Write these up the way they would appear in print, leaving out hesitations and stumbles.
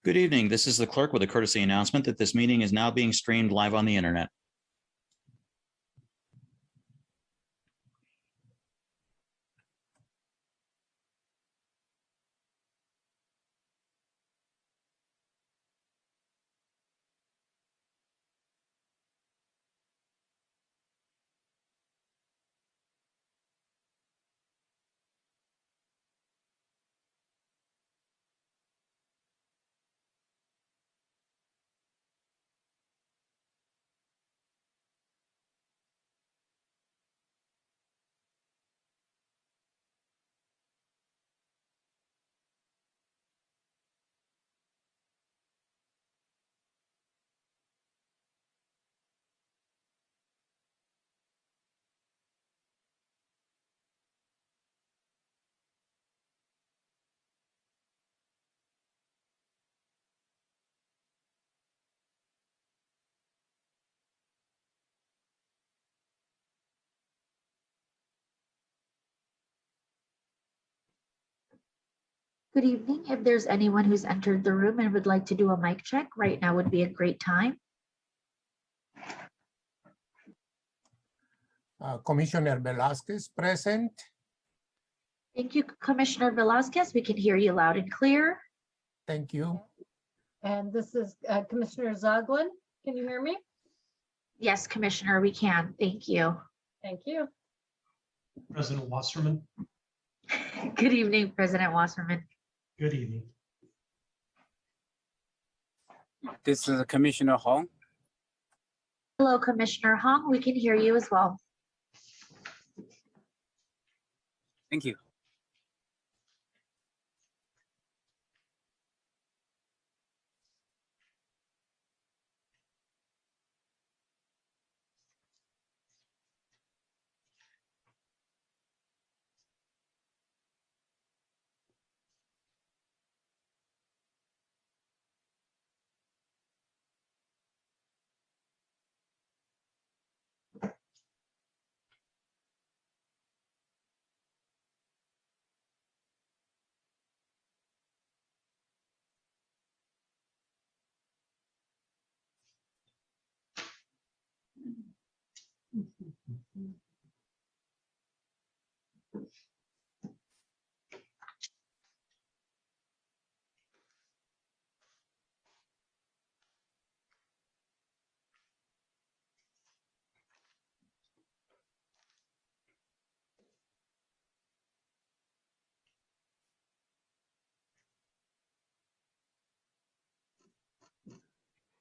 Good evening. This is the clerk with a courtesy announcement that this meeting is now being streamed live on the internet. Good evening. If there's anyone who's entered the room and would like to do a mic check, right now would be a great time. Commissioner Velasquez present. Thank you, Commissioner Velasquez. We can hear you loud and clear. Thank you. And this is Commissioner Zoglin. Can you hear me? Yes, Commissioner, we can. Thank you. Thank you. President Wasserman. Good evening, President Wasserman. Good evening. This is Commissioner Hong. Hello, Commissioner Hong. We can hear you as well. Thank you.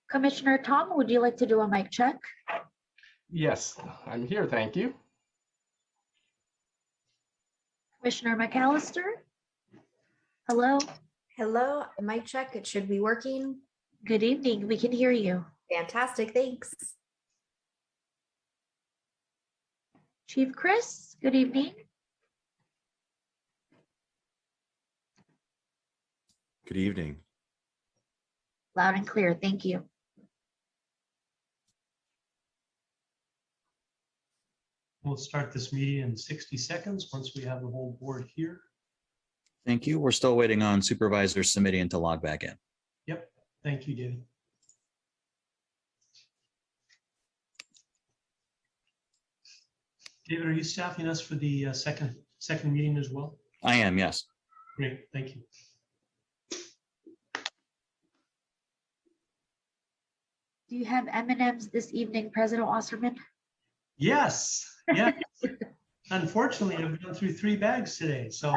Commissioner Tom, would you like to do a mic check? Yes, I'm here, thank you. Commissioner McAllister? Hello. Hello, mic check. It should be working. Good evening. We can hear you. Fantastic, thanks. Chief Chris, good evening. Good evening. Loud and clear. Thank you. We'll start this meeting in 60 seconds once we have the whole board here. Thank you. We're still waiting on Supervisors submitting to log back in. Yep. Thank you, David. David, are you staffing us for the second meeting as well? I am, yes. Great, thank you. Do you have M&Ms this evening, President Wasserman? Yes, yes. Unfortunately, I've gone through 3 bags today, so.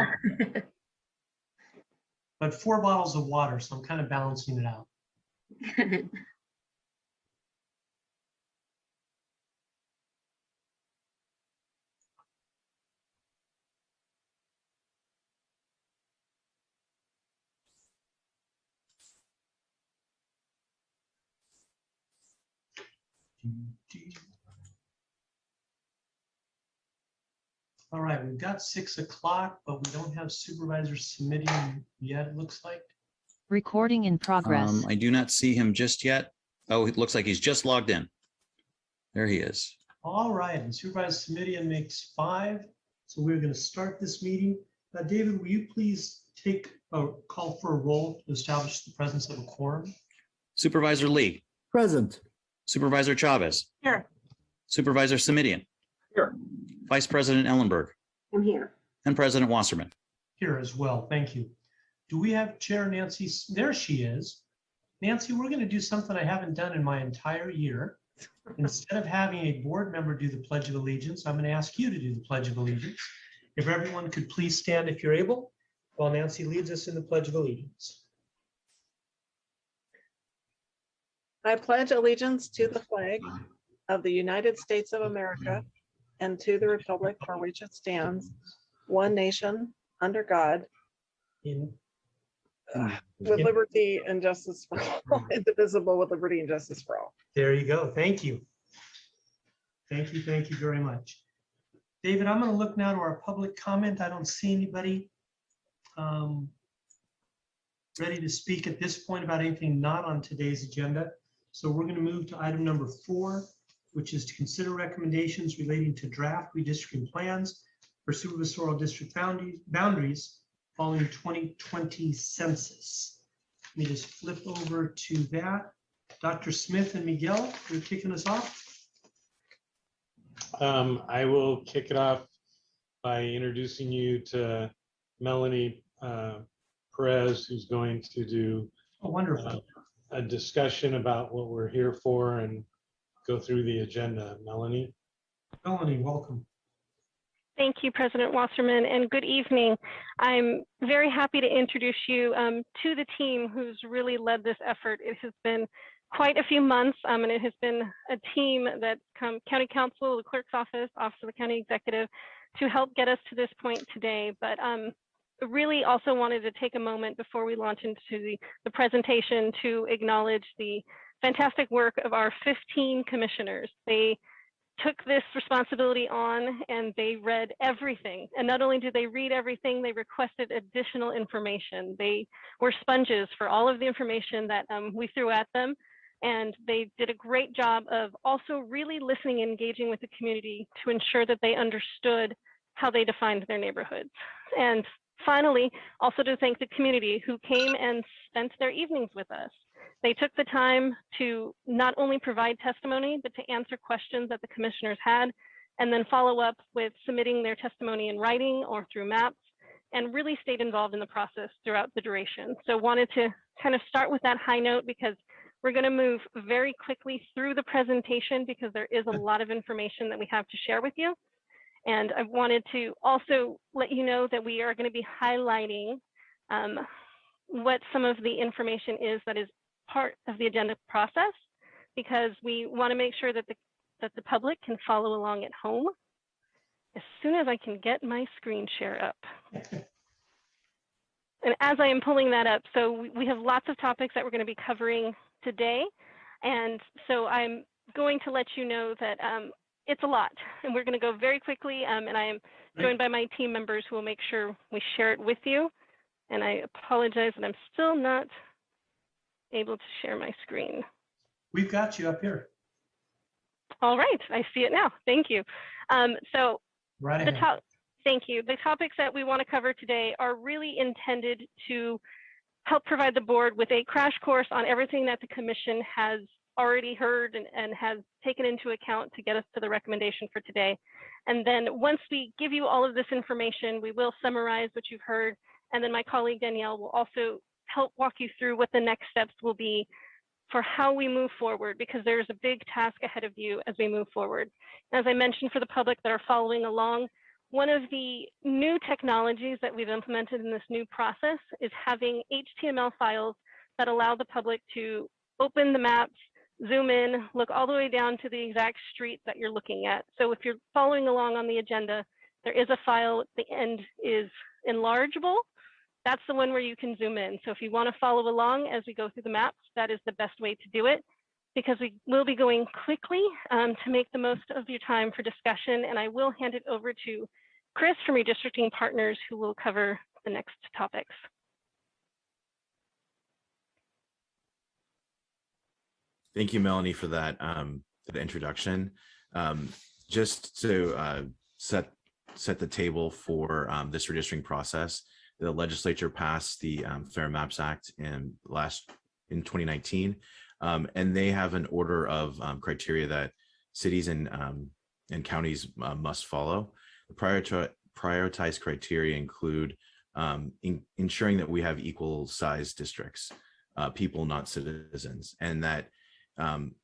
But 4 bottles of water, so I'm kind of balancing it out. All right, we've got 6 o'clock, but we don't have supervisors submitting yet, it looks like. Recording in progress. I do not see him just yet. Oh, it looks like he's just logged in. There he is. All right, and supervisor submitting makes 5. So we're going to start this meeting. David, will you please take call for a roll to establish the presence of a quorum. Supervisor Lee, Present. Supervisor Chavez. Here. Supervisor Semidion. Here. Vice President Ellenberg, I'm here. and President Wasserman. Here as well, thank you. Do we have Chair Nancy? There she is. Nancy, we're going to do something I haven't done in my entire year. Instead of having a board member do the Pledge of Allegiance, I'm going to ask you to do the Pledge of Allegiance. If everyone could please stand if you're able, while Nancy leads us in the Pledge of Allegiance. I pledge allegiance to the flag of the United States of America and to the republic for which it stands, one nation, under God, In with liberty and justice for all, indivisible, with liberty and justice for all. There you go. Thank you. Thank you very much. David, I'm going to look now to our public comment. I don't see anybody ready to speak at this point about anything not on today's agenda. So we're going to move to item number 4, which is to consider recommendations relating to draft redistricting plans for supervisorial district boundaries following 2020 census. Let me just flip over to that. Dr. Smith and Miguel, you're kicking us off. I will kick it off by introducing you to Melanie Perez, who's going to do Wonderful. a discussion about what we're here for and go through the agenda. Melanie? Melanie, welcome. Thank you, President Wasserman, and good evening. I'm very happy to introduce you to the team who's really led this effort. It has been quite a few months, and it has been a team that's come county council, the clerk's office, office of the county executive, to help get us to this point today. But really also wanted to take a moment before we launch into the presentation to acknowledge the fantastic work of our 15 commissioners. They took this responsibility on and they read everything. And not only did they read everything, they requested additional information. They were sponges for all of the information that we threw at them. And they did a great job of also really listening and engaging with the community to ensure that they understood how they defined their neighborhoods. And finally, also to thank the community who came and spent their evenings with us. They took the time to not only provide testimony, but to answer questions that the commissioners had, and then follow up with submitting their testimony in writing or through maps, and really stayed involved in the process throughout the duration. So wanted to kind of start with that high note because we're going to move very quickly through the presentation because there is a lot of information that we have to share with you. And I wanted to also let you know that we are going to be highlighting what some of the information is that is part of the agenda process, because we want to make sure that the public can follow along at home. As soon as I can get my screen share up. And as I am pulling that up, so we have lots of topics that we're going to be covering today. And so I'm going to let you know that it's a lot, and we're going to go very quickly. And I am joined by my team members who will make sure we share it with you. And I apologize that I'm still not able to share my screen. We've got you up here. All right, I see it now. Thank you. So right the top, thank you. The topics that we want to cover today are really intended to help provide the board with a crash course on everything that the commission has already heard and has taken into account to get us to the recommendation for today. And then once we give you all of this information, we will summarize what you've heard. And then my colleague Danielle will also help walk you through what the next steps will be for how we move forward, because there's a big task ahead of you as we move forward. As I mentioned for the public that are following along, one of the new technologies that we've implemented in this new process is having HTML files that allow the public to open the maps, zoom in, look all the way down to the exact street that you're looking at. So if you're following along on the agenda, there is a file at the end is enlargeable. That's the one where you can zoom in. So if you want to follow along as we go through the maps, that is the best way to do it, because we will be going quickly to make the most of your time for discussion. And I will hand it over to Chris from Redistricting Partners, who will cover the next topics. Thank you, Melanie, for that introduction. Just to set the table for this redistricting process, the legislature passed the Fair Maps Act in 2019, and they have an order of criteria that cities and counties must follow. The prioritized criteria include ensuring that we have equal sized districts, people, not citizens, and that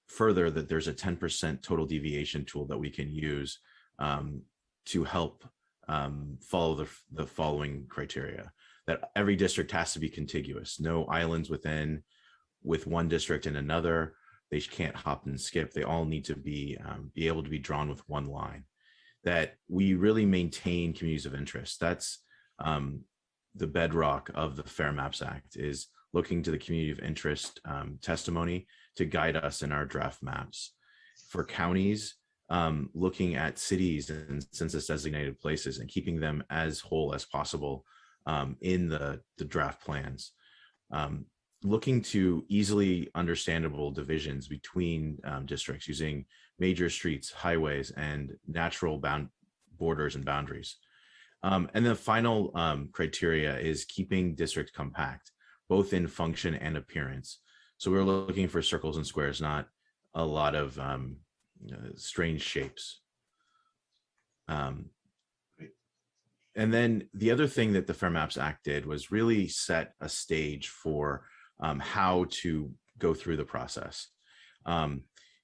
further that there's a 10% total deviation tool that we can use to help follow the following criteria. That every district has to be contiguous, no islands with one district and another. They can't hop and skip. They all need to be able to be drawn with one line. That we really maintain communities of interest. That's the bedrock of the Fair Maps Act, is looking to the community of interest testimony to guide us in our draft maps. For counties, looking at cities and census designated places and keeping them as whole as possible in the draft plans. Looking to easily understandable divisions between districts using major streets, highways, and natural borders and boundaries. And the final criteria is keeping districts compact, both in function and appearance. So we're looking for circles and squares, not a lot of strange shapes. And then the other thing that the Fair Maps Act did was really set a stage for how to go through the process.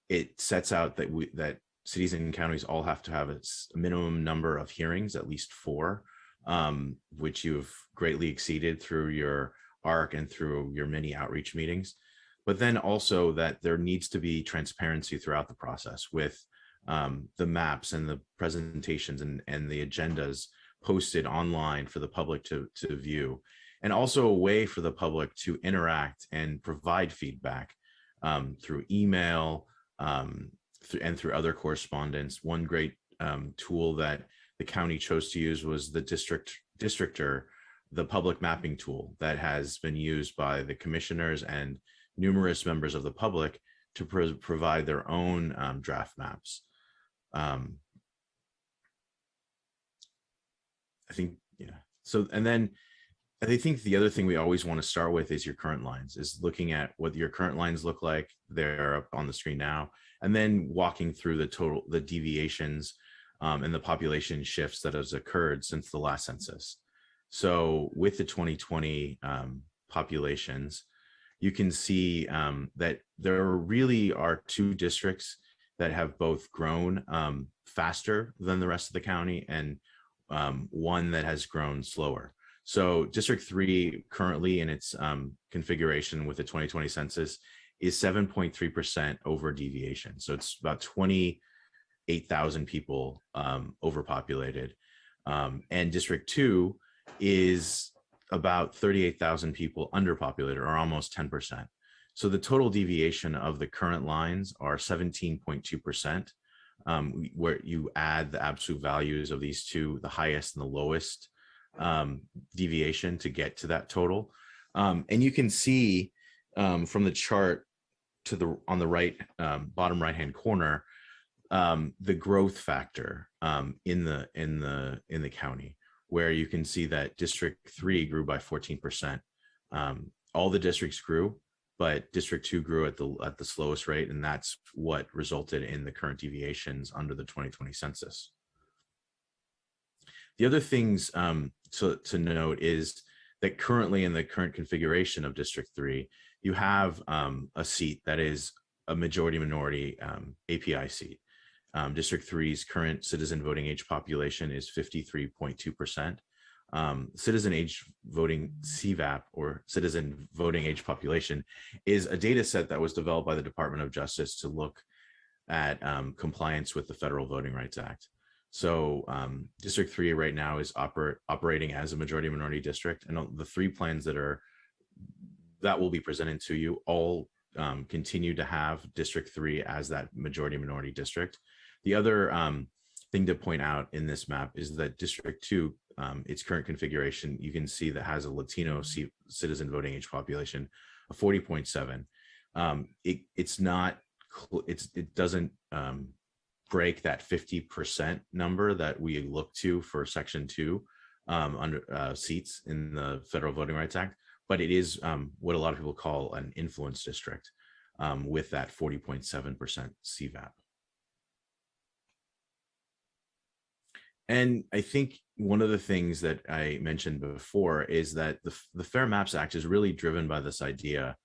It sets out that cities and counties all have to have a minimum number of hearings, at least 4, which you've greatly exceeded through your ARC and through your many outreach meetings. But then also that there needs to be transparency throughout the process with the maps and the presentations and the agendas posted online for the public to view, and also a way for the public to interact and provide feedback through email and through other correspondence. One great tool that the county chose to use was the Districtor, the public mapping tool that has been used by the commissioners and numerous members of the public to provide their own draft maps. I think, yeah. So, and then I think the other thing we always want to start with is your current lines, is looking at what your current lines look like. They're up on the screen now. And then walking through the deviations and the population shifts that has occurred since the last census. So with the 2020 populations, you can see that there really are 2 districts that have both grown faster than the rest of the county, and one that has grown slower. So District 3 currently in its configuration with the 2020 census is 7.3% over deviation. So it's about 28,000 people overpopulated. And District 2 is about 38,000 people underpopulated, or almost 10%. So the total deviation of the current lines are 17.2%, where you add the absolute values of these two, the highest and the lowest deviation, to get to that total. And you can see from the chart on the right, bottom right hand corner, the growth factor in the county, where you can see that District 3 grew by 14%. All the districts grew, but District 2 grew at the slowest rate, and that's what resulted in the current deviations under the 2020 census. The other things to note is that currently in the current configuration of District 3, you have a seat that is a majority minority API seat. District 3's current citizen voting age population is 53.2%. Citizen age voting CVAP, or citizen voting age population, is a data set that was developed by the Department of Justice to look at compliance with the Federal Voting Rights Act. So District 3 right now is operating as a majority minority district, and the 3 plans that will be presented to you all continue to have District 3 as that majority minority district. The other thing to point out in this map is that District 2, its current configuration, you can see that has a Latino citizen voting age population of 40.7. It doesn't break that 50% number that we look to for Section 2 under seats in the Federal Voting Rights Act, but it is what a lot of people call an influence district with that 40.7% CVAP. And I think one of the things that I mentioned before is that the Fair Maps Act is really driven by this idea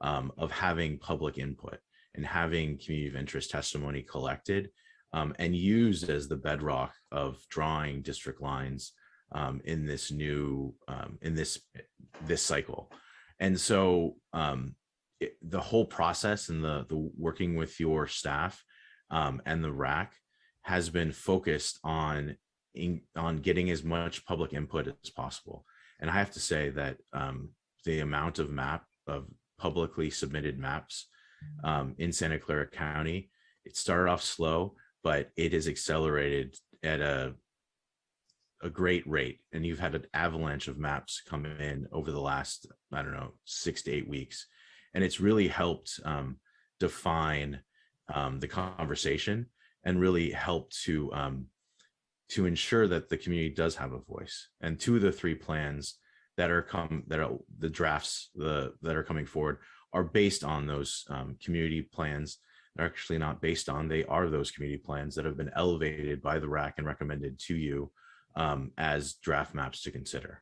of having public input and having community of interest testimony collected and used as the bedrock of drawing district lines in this new in this cycle. And so the whole process and the working with your staff and the RAC has been focused on getting as much public input as possible. And I have to say that the amount of publicly submitted maps in Santa Clara County, it started off slow, but it has accelerated at a great rate. And you've had an avalanche of maps come in over the last, I don't know, 6 to 8 weeks. And it's really helped define the conversation and really helped to ensure that the community does have a voice. And 2 of the 3 plans that are the drafts that are coming forward are based on those community plans. They're actually not based on, they are those community plans that have been elevated by the RAC and recommended to you as draft maps to consider.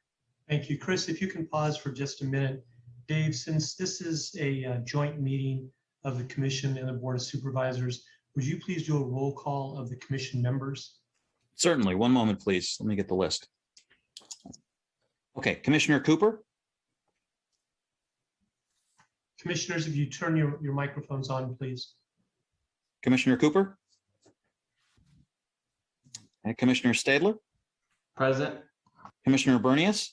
Thank you. Chris, if you can pause for just a minute. Dave, since this is a joint meeting of the commission and the Board of Supervisors, would you please do a roll call of the commission members? Certainly. One moment, please. Let me get the list. Okay, Commissioner Cooper. Commissioners, if you turn your microphones on, please. Commissioner Cooper. And Commissioner Stadler. Present. Commissioner Bernius.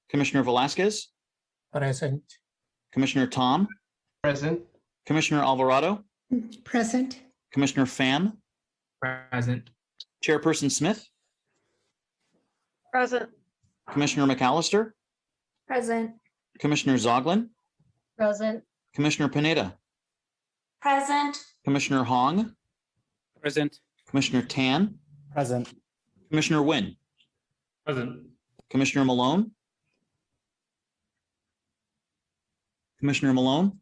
Commissioner Velasquez. Present. Commissioner Tom. Present. Commissioner Alvarado. Present. Commissioner Pham. Present. Chairperson Smith. Present. Commissioner McAllister. Present. Commissioner Zoglin. Present. Commissioner Pineda. Present. Commissioner Hong. Present. Commissioner Tan. Present. Commissioner Wynn. Present. Commissioner Malone. Commissioner Malone.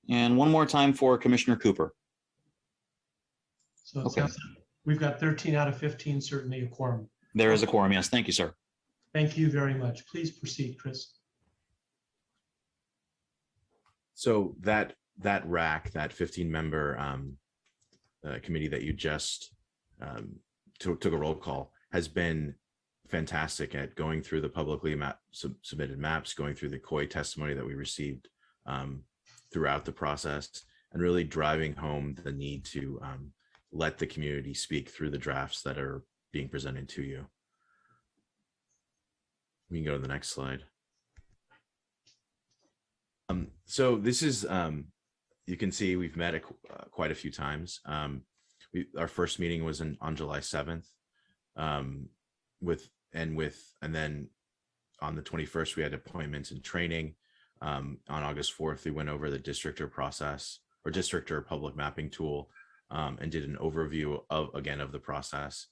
And one more time for Commissioner Cooper. So it Okay. sounds like we've got 13 out of 15, certainly a quorum. There is a quorum. Yes. Thank you, sir. Thank you very much. Please proceed, Chris. So that RAC, that 15-member committee that you just took a roll call, has been fantastic at going through the publicly submitted maps, going through the COI testimony that we received throughout the process, and really driving home the need to let the community speak through the drafts that are being presented to you. We can go to the next slide. So this is, you can see we've met quite a few times. Our first meeting was on July 7th, and then on the 21st, we had appointments and training. On August 4th, we went over the districtor process or districtor public mapping tool and did an overview of the process.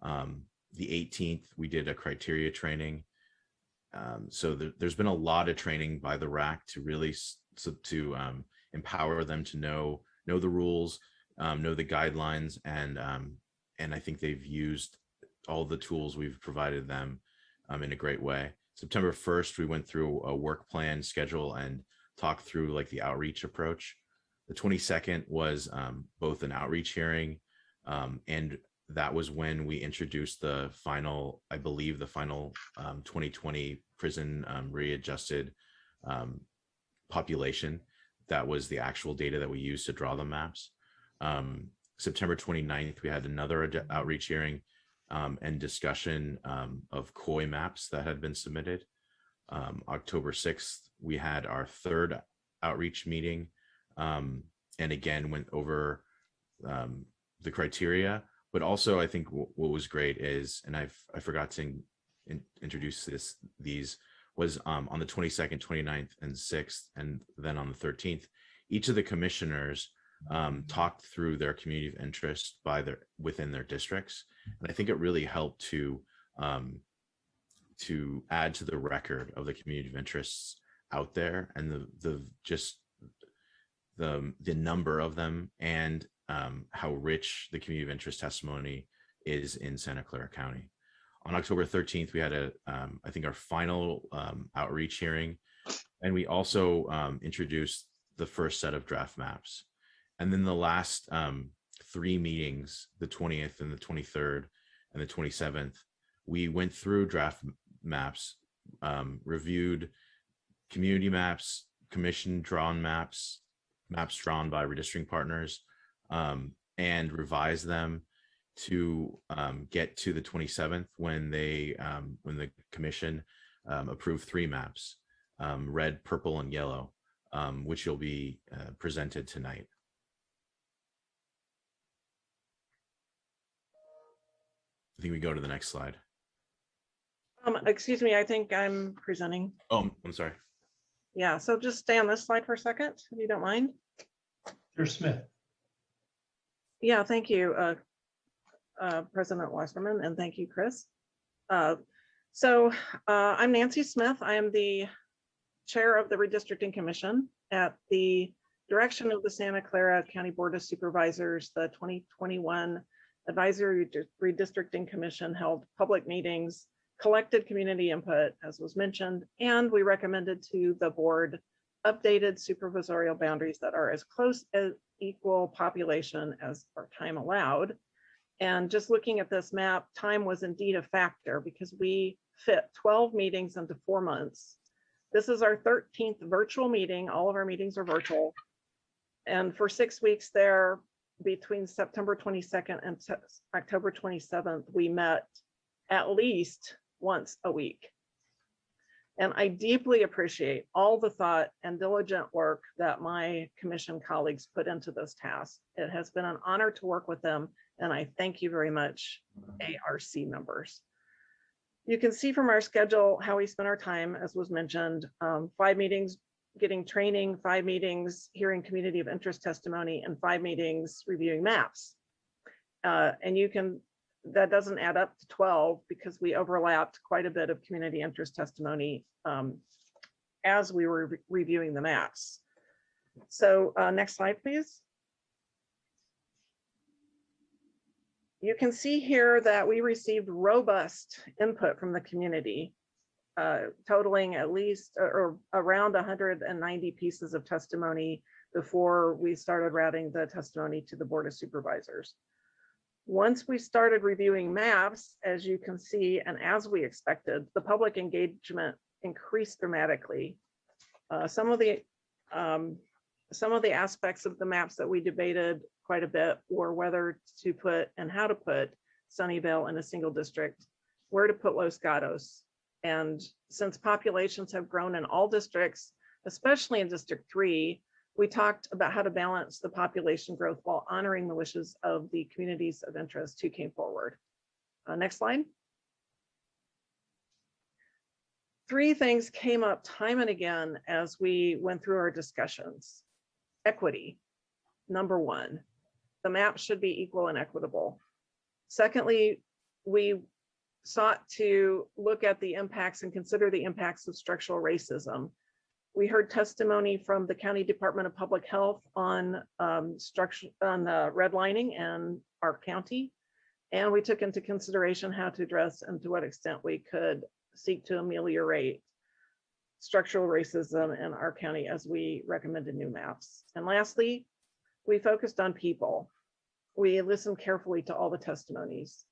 The 18th, we did a criteria training. So there's been a lot of training by the RAC to really empower them to know the rules, know the guidelines, and I think they've used all the tools we've provided them in a great way. September 1st, we went through a work plan schedule and talked through like the outreach approach. The 22nd was both an outreach hearing, and that was when we introduced the final, I believe, the final 2020 prison readjusted population. That was the actual data that we used to draw the maps. September 29th, we had another outreach hearing and discussion of COI maps that had been submitted. October 6th, we had our third outreach meeting and again went over the criteria. But also, I think what was great is, and I forgot to introduce these was on the 22nd, 29th, and 6th, and then on the 13th, each of the commissioners talked through their community of interest within their districts. And I think it really helped to add to the record of the community of interests out there, and the number of them, and how rich the community of interest testimony is in Santa Clara County. On October 13th, we had I think our final outreach hearing, and we also introduced the first set of draft maps. And then the last 3 meetings, the 20th and the 23rd and the 27th, we went through draft maps, reviewed community maps, commission drawn maps drawn by redistricting partners, and revised them to get to the 27th when the commission approved 3 maps, red, purple, and yellow, which will be presented tonight. I think we go to the next slide. Excuse me, I think I'm presenting. Oh, I'm sorry. Yeah, so just stay on this slide for a second, if you don't mind. Chair Smith. Yeah, thank you, President Wasserman, and thank you, Chris. So I'm Nancy Smith. I am the chair of the Redistricting Commission. At the direction of the Santa Clara County Board of Supervisors, the 2021 Advisory Redistricting Commission held public meetings, collected community input, as was mentioned, and we recommended to the board updated supervisorial boundaries that are as close as equal population as our time allowed. And just looking at this map, time was indeed a factor because we fit 12 meetings into 4 months. This is our 13th virtual meeting. All of our meetings are virtual. And for 6 weeks there, between September 22nd and October 27th, we met at least once a week. And I deeply appreciate all the thought and diligent work that my commission colleagues put into this task. It has been an honor to work with them, and I thank you very much, ARC members. You can see from our schedule how we spent our time, as was mentioned, 5 meetings getting training, 5 meetings hearing community of interest testimony, and 5 meetings reviewing maps. And you can, that doesn't add up to 12 because we overlapped quite a bit of community interest testimony as we were reviewing the maps. So next slide, please. You can see here that we received robust input from the community, totaling at least or around 190 pieces of testimony before we started routing the testimony to the Board of Supervisors. Once we started reviewing maps, as you can see, and as we expected, the public engagement increased dramatically. Some of the aspects of the maps that we debated quite a bit were whether to put and how to put Sunnyvale in a single district, where to put Los Gatos. And since populations have grown in all districts, especially in District 3, we talked about how to balance the population growth while honoring the wishes of the communities of interest who came forward. Next slide. 3 things came up time and again as we went through our discussions. Equity, number 1. The map should be equal and equitable. Secondly, we sought to look at the impacts and consider the impacts of structural racism. We heard testimony from the County Department of Public Health on redlining in our county, and we took into consideration how to address and to what extent we could seek to ameliorate structural racism in our county as we recommended new maps. And lastly, we focused on people. We listened carefully to all the testimonies.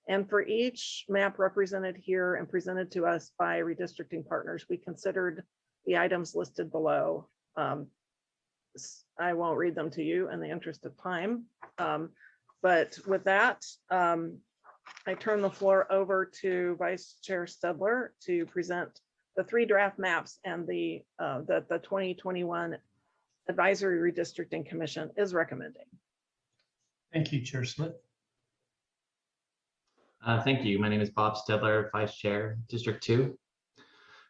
And for each map represented here and presented to us by redistricting partners, we considered the items listed below. I won't read them to you in the interest of time. But with that, I turn the floor over to Vice Chair Stedler to present the 3 draft maps and the 2021 Advisory Redistricting Commission is recommending. Thank you, Chair Smith. Thank you. My name is Bob Stedler, Vice Chair, District 2.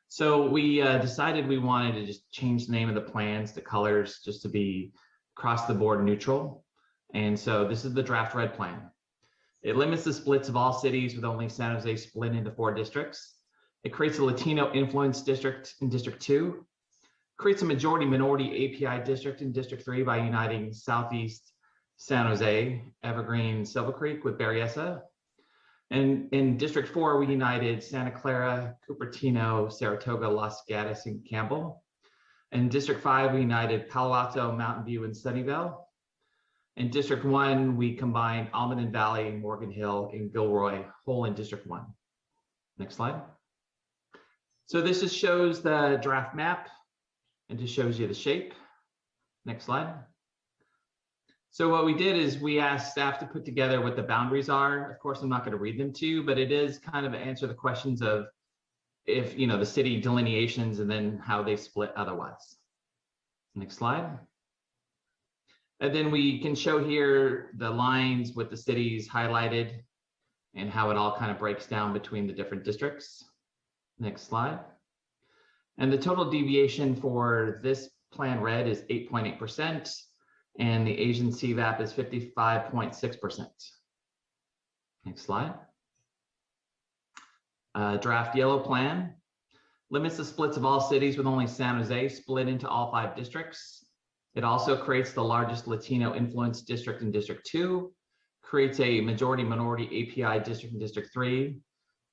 So we decided we wanted to just change the name of the plans, the colors, just to be across the board neutral. And so this is the draft red plan. It limits the splits of all cities with only San Jose split into 4 districts. It creates a Latino influence district in District 2, creates a majority minority API district in District 3 by uniting Southeast San Jose, Evergreen, Silver Creek with Berryessa. And in District 4, we united Santa Clara, Cupertino, Saratoga, Los Gatos, and Campbell. In District 5, we united Palo Alto, Mountain View, and Sunnyvale. In District 1, we combined Almond Valley, Morgan Hill, and Gilroy, whole in District 1. Next slide. So this just shows the draft map and just shows you the shape. Next slide. So what we did is we asked staff to put together what the boundaries are. Of course, I'm not going to read them to you, but it is kind of answer the questions of if, the city delineations and then how they split otherwise. Next slide. And then we can show here the lines with the cities highlighted and how it all kind of breaks down between the different districts. Next slide. And the total deviation for this plan red is 8.8%, and the Asian CVAP is 55.6%. Next slide. Draft yellow plan limits the splits of all cities with only San Jose split into all 5 districts. It also creates the largest Latino influence district in District 2, creates a majority minority API district in District 3,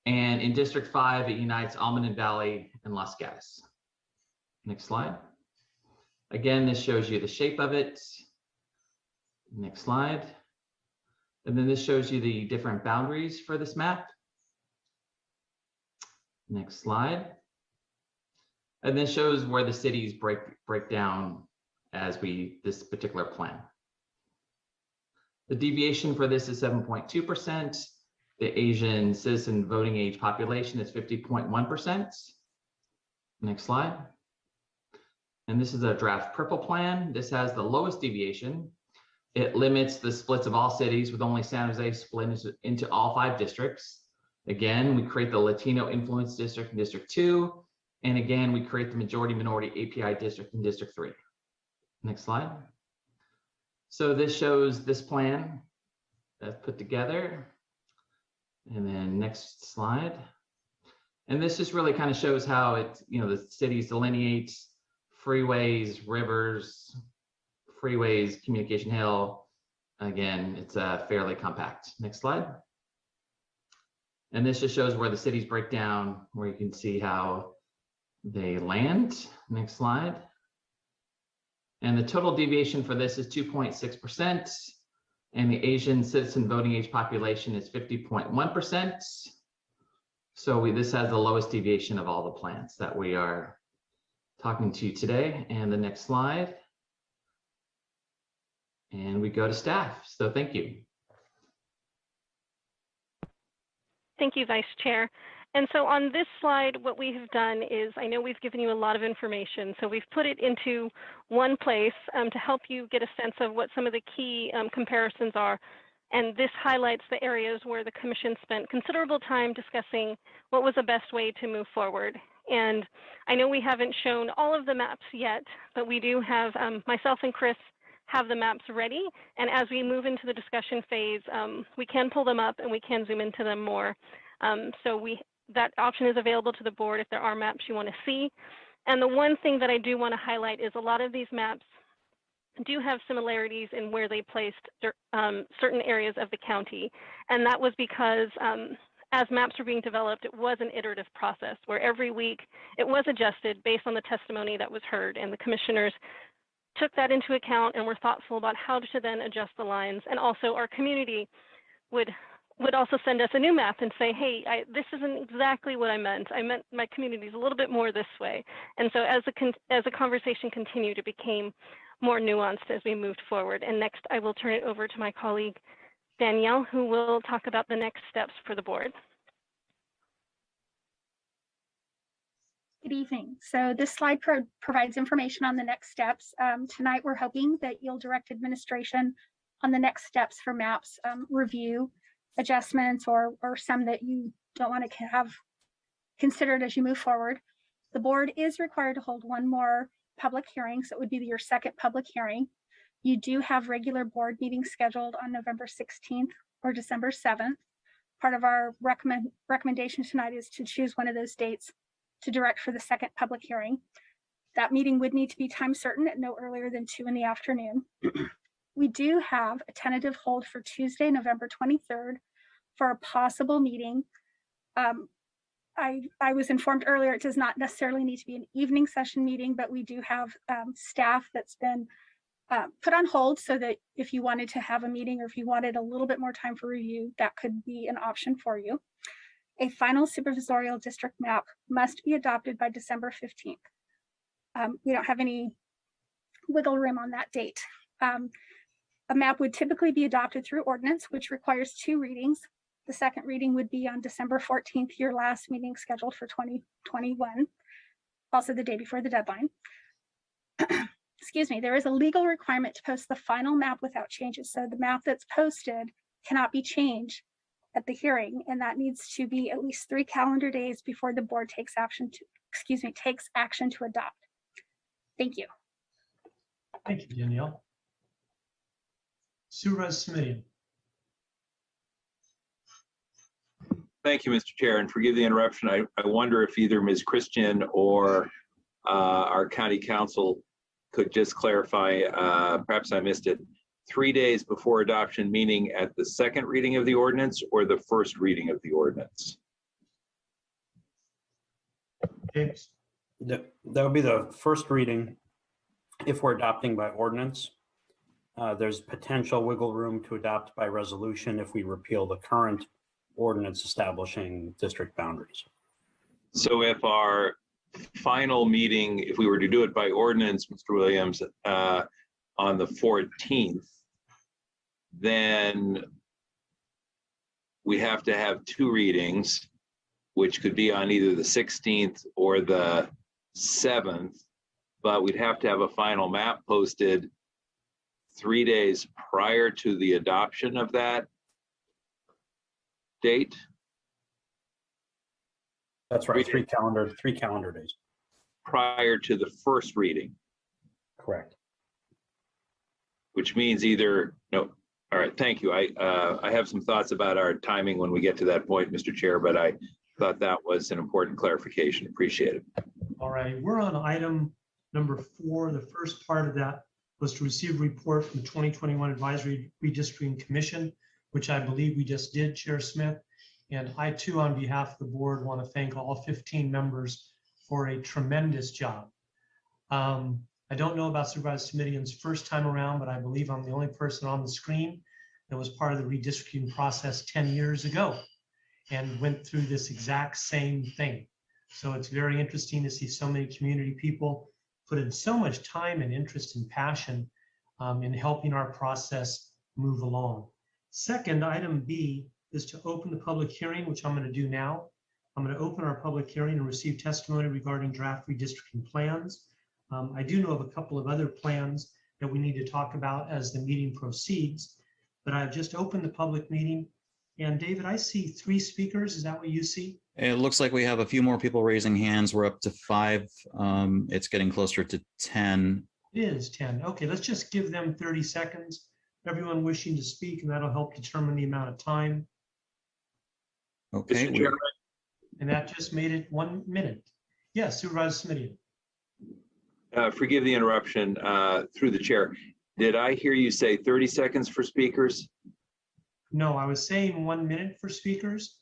and in District 5, it unites Almond Valley and Los Gatos. Next slide. Again, this shows you the shape of it. Next slide. And then this shows you the different boundaries for this map. Next slide. And this shows where the cities break down as this particular plan. The deviation for this is 7.2%. The Asian citizen voting age population is 50.1%. Next slide. And this is a draft purple plan. This has the lowest deviation. It limits the splits of all cities with only San Jose split into all 5 districts. Again, we create the Latino influence district in District 2. And again, we create the majority minority API district in District 3. Next slide. So this shows this plan that's put together. And then next slide. And this just really kind of shows how the cities delineate freeways, rivers, freeways, Communication Hill. Again, it's fairly compact. Next slide. And this just shows where the cities break down, where you can see how they land. Next slide. And the total deviation for this is 2.6%. And the Asian citizen voting age population is 50.1%. So this has the lowest deviation of all the plans that we are talking to you today. And the next slide. And we go to staff. So thank you. Thank you, Vice Chair. And so on this slide, what we have done is, I know we've given you a lot of information, so we've put it into one place to help you get a sense of what some of the key comparisons are. And this highlights the areas where the Commission spent considerable time discussing what was the best way to move forward. And I know we haven't shown all of the maps yet, but we do have, myself and Chris have the maps ready. And as we move into the discussion phase, we can pull them up and we can zoom into them more. That option is available to the board if there are maps you want to see. And the one thing that I do want to highlight is a lot of these maps do have similarities in where they placed certain areas of the county. And that was because as maps were being developed, it was an iterative process where every week it was adjusted based on the testimony that was heard, and the commissioners took that into account and were thoughtful about how to then adjust the lines. And also our community would also send us a new map and say, hey, this isn't exactly what I meant. I meant my community is a little bit more this way. And so as the conversation continued, it became more nuanced as we moved forward. And next, I will turn it over to my colleague, Danielle, who will talk about the next steps for the board. Good evening. So this slide provides information on the next steps. Tonight, we're hoping that you'll direct administration on the next steps for maps review, adjustments, or some that you don't want to have considered as you move forward. The board is required to hold one more public hearing, so it would be your second public hearing. You do have regular board meetings scheduled on November 16th or December 7th. Part of our recommendation tonight is to choose one of those dates to direct for the second public hearing. That meeting would need to be time certain at no earlier than 2 in the afternoon. We do have a tentative hold for Tuesday, November 23rd for a possible meeting. I was informed earlier it does not necessarily need to be an evening session meeting, but we do have staff that's been put on hold so that if you wanted to have a meeting or if you wanted a little bit more time for review, that could be an option for you. A final supervisorial district map must be adopted by December 15th. We don't have any wiggle room on that date. A map would typically be adopted through ordinance, which requires 2 readings. The second reading would be on December 14th, your last meeting scheduled for 2021, also the day before the deadline. Excuse me, there is a legal requirement to post the final map without changes. So the map that's posted cannot be changed at the hearing, and that needs to be at least 3 calendar days before the board takes action to adopt. Thank you. Thank you, Danielle. Supervisor Simidian. Thank you, Mr. Chair, and forgive the interruption. I wonder if either Ms. Kristin or our county counsel could just clarify, perhaps I missed it, 3 days before adoption, meaning at the second reading of the ordinance or the first reading of the ordinance? James. That would be the first reading if we're adopting by ordinance. There's potential wiggle room to adopt by resolution if we repeal the current ordinance establishing district boundaries. So if our final meeting, if we were to do it by ordinance, Mr. Williams, on the 14th, then we have to have 2 readings, which could be on either the 16th or the 7th, but we'd have to have a final map posted 3 days prior to the adoption of that date. That's right, 3 calendar days. Prior to the first reading. Correct. Which means either, no, all right, thank you. I have some thoughts about our timing when we get to that point, Mr. Chair, but I thought that was an important clarification. Appreciate it. All right, we're on item number 4. The first part of that was to receive a report from the 2021 Advisory Redistricting Commission, which I believe we just did, Chair Smith. And I too, on behalf of the board, want to thank all 15 members for a tremendous job. I don't know about Supervisor Simidian's first time around, but I believe I'm the only person on the screen that was part of the redistricting process 10 years ago and went through this exact same thing. So it's very interesting to see so many community people put in so much time and interest and passion in helping our process move along. Second, item B is to open the public hearing, which I'm going to do now. I'm going to open our public hearing and receive testimony regarding draft redistricting plans. I do know of a couple of other plans that we need to talk about as the meeting proceeds, but I've just opened the public meeting. And David, I see 3 speakers. Is that what you see? It looks like we have a few more people raising hands. We're up to 5. It's getting closer to 10. It is 10. Okay, let's just give them 30 seconds. Everyone wishing to speak, and that'll help determine the amount of time. Okay. And that just made it 1 minute. Yes, Supervisor Simidian. Forgive the interruption through the chair. Did I hear you say 30 seconds for speakers? No, I was saying 1 minute for speakers.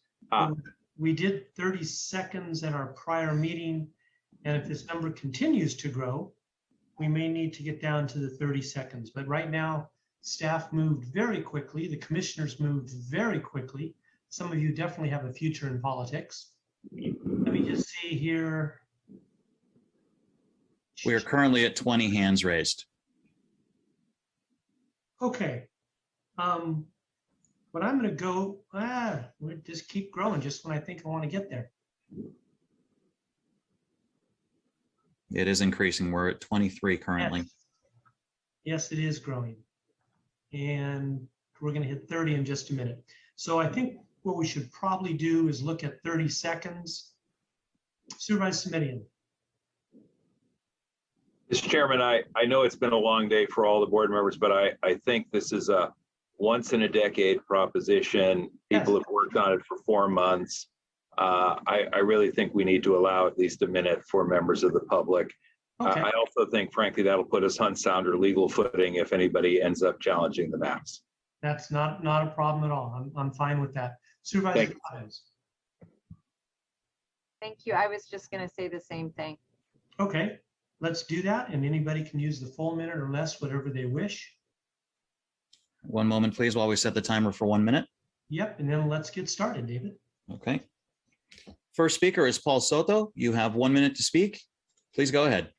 We did 30 seconds at our prior meeting. And if this number continues to grow, we may need to get down to the 30 seconds. But right now, staff moved very quickly. The commissioners moved very quickly. Some of you definitely have a future in politics. Let me just see here. We are currently at 20 hands raised. Okay. But I'm going to go, we'll just keep growing just when I think I want to get there. It is increasing. We're at 23 currently. Yes, it is growing. And we're going to hit 30 in just a minute. So I think what we should probably do is look at 30 seconds. Supervisor Simidian. Mr. Chairman, I know it's been a long day for all the board members, but I think this is a once in a decade proposition. People have worked on it for 4 months. I really think we need to allow at least a minute for members of the public. Okay. I also think, frankly, that'll put us on sounder legal footing if anybody ends up challenging the maps. That's not a problem at all. I'm fine with that. Supervisor Thank Chavez. Thank you. I was just going to say the same thing. Okay, let's do that. And anybody can use the full minute or less, whatever they wish. One moment, please, while we set the timer for 1 minute. Yep, and then let's get started, David. Okay. First speaker is Paul Soto. You have 1 minute to speak. Please go ahead.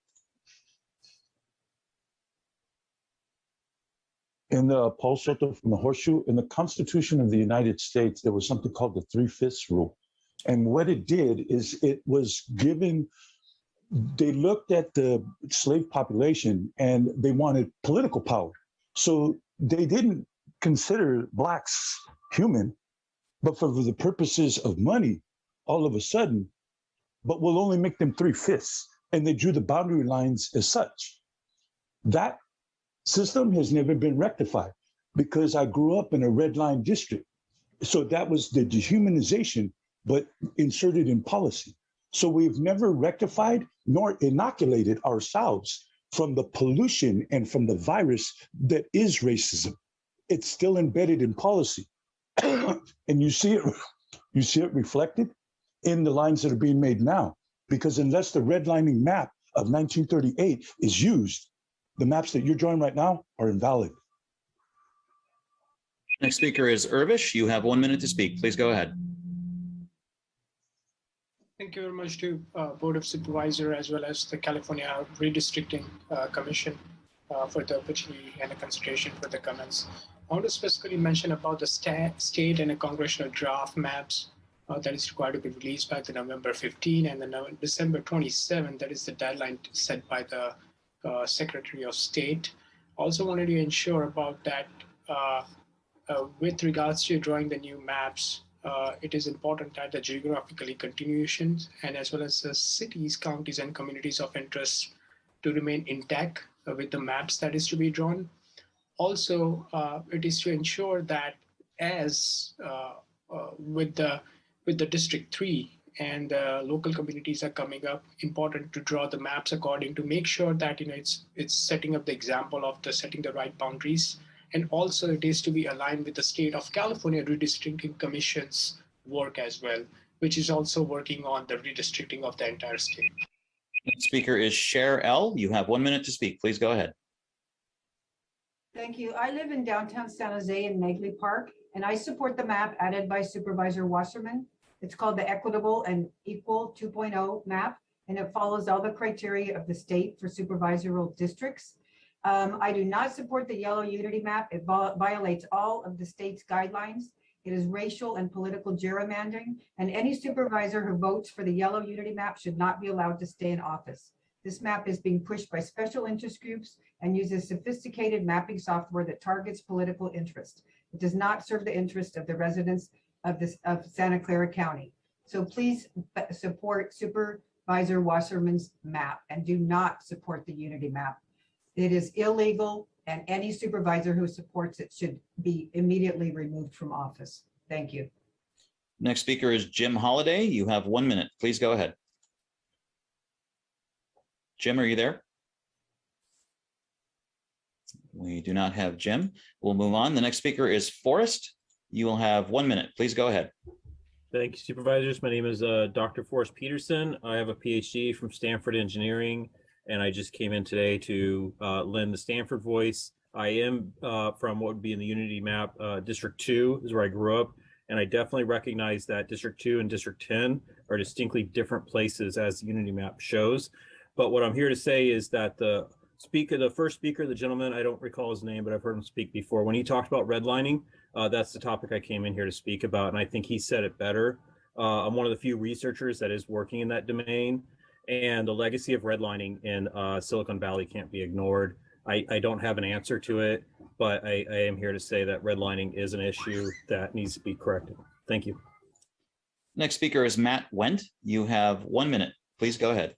In the Paul Soto from the Horseshoe, in the Constitution of the United States, there was something called the 3/5 rule. And what it did is it was giving, they looked at the slave population and they wanted political power. So they didn't consider blacks human, but for the purposes of money, all of a sudden, but we'll only make them 3/5. And they drew the boundary lines as such. That system has never been rectified because I grew up in a red line district. So that was the dehumanization, but inserted in policy. So we've never rectified nor inoculated ourselves from the pollution and from the virus that is racism. It's still embedded in policy. And you see it reflected in the lines that are being made now, because unless the redlining map of 1938 is used, the maps that you're drawing right now are invalid. Next speaker is Irvish. You have 1 minute to speak. Please go ahead. Thank you very much to Board of Supervisor as well as the California Redistricting Commission for the opportunity and the consideration for the comments. I want to specifically mention about the state and the congressional draft maps that is required to be released by the November 15 and the December 27. That is the deadline set by the Secretary of State. Also wanted to ensure about that with regards to drawing the new maps, it is important that the geographically continuations and as well as the cities, counties, and communities of interest to remain intact with the maps that is to be drawn. Also, it is to ensure that as with the District 3 and local communities are coming up, important to draw the maps according to make sure that it's setting up the example of the setting the right boundaries. And also it is to be aligned with the state of California Redistricting Commission's work as well, which is also working on the redistricting of the entire state. Next speaker is Cher L. You have 1 minute to speak. Please go ahead. Thank you. I live in downtown San Jose in Negley Park, and I support the map added by Supervisor Wasserman. It's called the Equitable and Equal 2.0 map, and it follows all the criteria of the state for supervisory districts. I do not support the yellow unity map. It violates all of the state's guidelines. It is racial and political gerrymandering, and any supervisor who votes for the yellow unity map should not be allowed to stay in office. This map is being pushed by special interest groups and uses sophisticated mapping software that targets political interest. It does not serve the interest of the residents of Santa Clara County. So please support Supervisor Wasserman's map and do not support the unity map. It is illegal, and any supervisor who supports it should be immediately removed from office. Thank you. Next speaker is Jim Holliday. You have 1 minute. Please go ahead. Jim, are you there? We do not have Jim. We'll move on. The next speaker is Forrest. You will have 1 minute. Please go ahead. Thank you, supervisors. My name is Dr. Forrest Peterson. I have a PhD from Stanford Engineering, and I just came in today to lend the Stanford voice. I am from what would be in the Unity map. District 2 is where I grew up, and I definitely recognize that District 2 and District 10 are distinctly different places as the Unity map shows. But what I'm here to say is that the first speaker, the gentleman, I don't recall his name, but I've heard him speak before. When he talked about redlining, that's the topic I came in here to speak about, and I think he said it better. I'm one of the few researchers that is working in that domain, and the legacy of redlining in Silicon Valley can't be ignored. I don't have an answer to it, but I am here to say that redlining is an issue that needs to be corrected. Thank you. Next speaker is Matt Wendt. You have 1 minute. Please go ahead.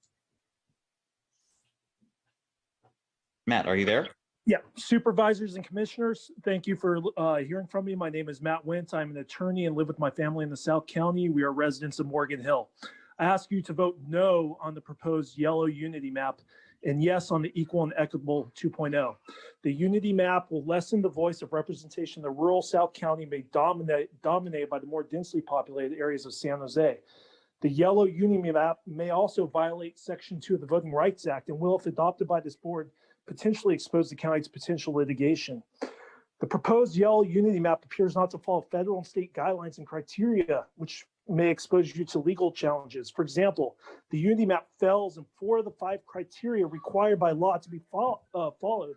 Matt, are you there? Yeah, supervisors and commissioners, thank you for hearing from me. My name is Matt Wintz. I'm an attorney and live with my family in the South County. We are residents of Morgan Hill. I ask you to vote no on the proposed yellow unity map and yes on the equal and equitable 2.0. The unity map will lessen the voice of representation the rural South County may dominated by the more densely populated areas of San Jose. The yellow unity map may also violate Section 2 of the Voting Rights Act and will, if adopted by this board, potentially expose the county to potential litigation. The proposed yellow unity map appears not to follow federal and state guidelines and criteria, which may expose you to legal challenges. For example, the unity map fails in 4 of the 5 criteria required by law to be followed.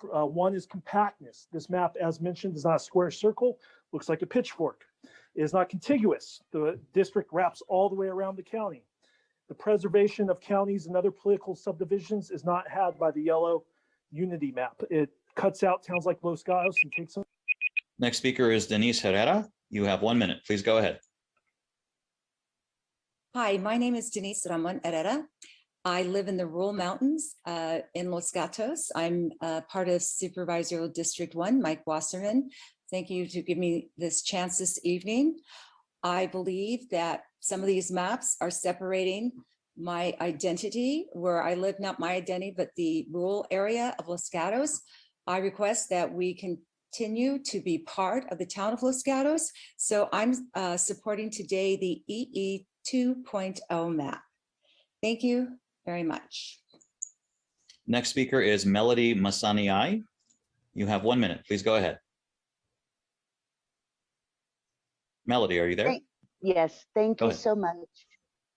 One is compactness. This map, as mentioned, is not a square circle, looks like a pitchfork. It is not contiguous. The district wraps all the way around the county. The preservation of counties and other political subdivisions is not had by the yellow unity map. It cuts out towns like Los Gatos and takes them. Next speaker is Denise Herrera. You have 1 minute. Please go ahead. Hi, my name is Denise Ramon Herrera. I live in the rural mountains in Los Gatos. I'm part of Supervisor District 1, Mike Wasserman. Thank you to give me this chance this evening. I believe that some of these maps are separating my identity where I live, not my identity, but the rural area of Los Gatos. I request that we continue to be part of the town of Los Gatos. So I'm supporting today the EE 2.0 map. Thank you very much. Next speaker is Melody Masani. You have 1 minute. Please go ahead. Melody, are you there? Yes, thank Go you ahead. so much.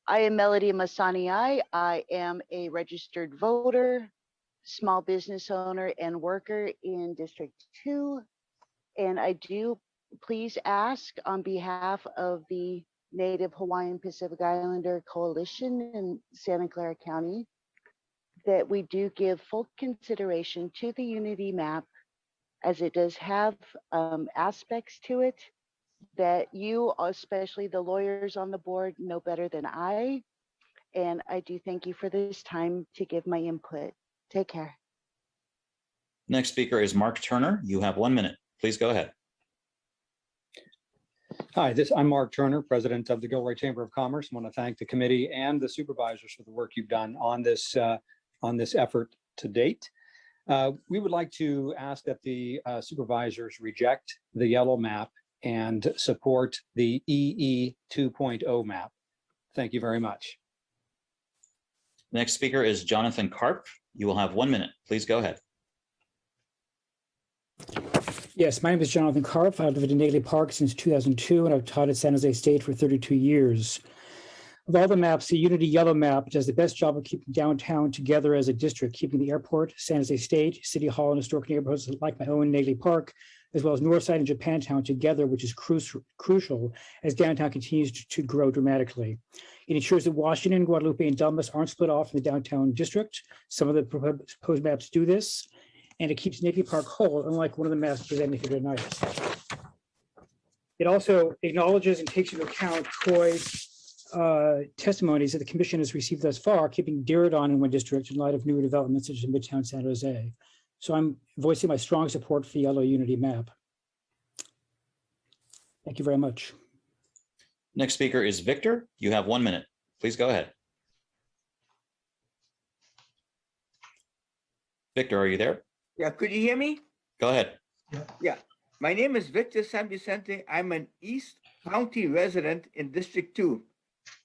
I am Melody Masani. I am a registered voter, small business owner, and worker in District 2. And I do please ask on behalf of the Native Hawaiian Pacific Islander Coalition in Santa Clara County that we do give full consideration to the unity map, as it does have aspects to it that you, especially the lawyers on the board, know better than I. And I do thank you for this time to give my input. Take care. Next speaker is Mark Turner. You have 1 minute. Please go ahead. Hi, I'm Mark Turner, president of the Gilroy Chamber of Commerce. I want to thank the committee and the supervisors for the work you've done on this effort to date. We would like to ask that the supervisors reject the yellow map and support the EE 2.0 map. Thank you very much. Next speaker is Jonathan Carp. You will have 1 minute. Please go ahead. Yes, my name is Jonathan Carp. I've lived in Nagley Park since 2002, and I've taught at San Jose State for 32 years. Of all the maps, the Unity Yellow map does the best job of keeping downtown together as a district, keeping the airport, San Jose State, City Hall, and historic neighborhoods like my own Nagley Park, as well as Northside and Japantown together, which is crucial as downtown continues to grow dramatically. It ensures that Washington, Guadalupe, and Dundas aren't split off in the downtown district. Some of the proposed maps do this, and it keeps Nagley Park whole, unlike one of the maps presented here tonight. It also acknowledges and takes into account Troy's testimonies that the commission has received thus far, keeping Diridon in one district in light of newer developments such as Midtown San Jose. So I'm voicing my strong support for the yellow unity map. Thank you very much. Next speaker is Victor. You have 1 minute. Please go ahead. Victor, are you there? Yeah, could you hear me? Go ahead. Yeah, my name is Victor San Vicente. I'm an East County resident in District 2.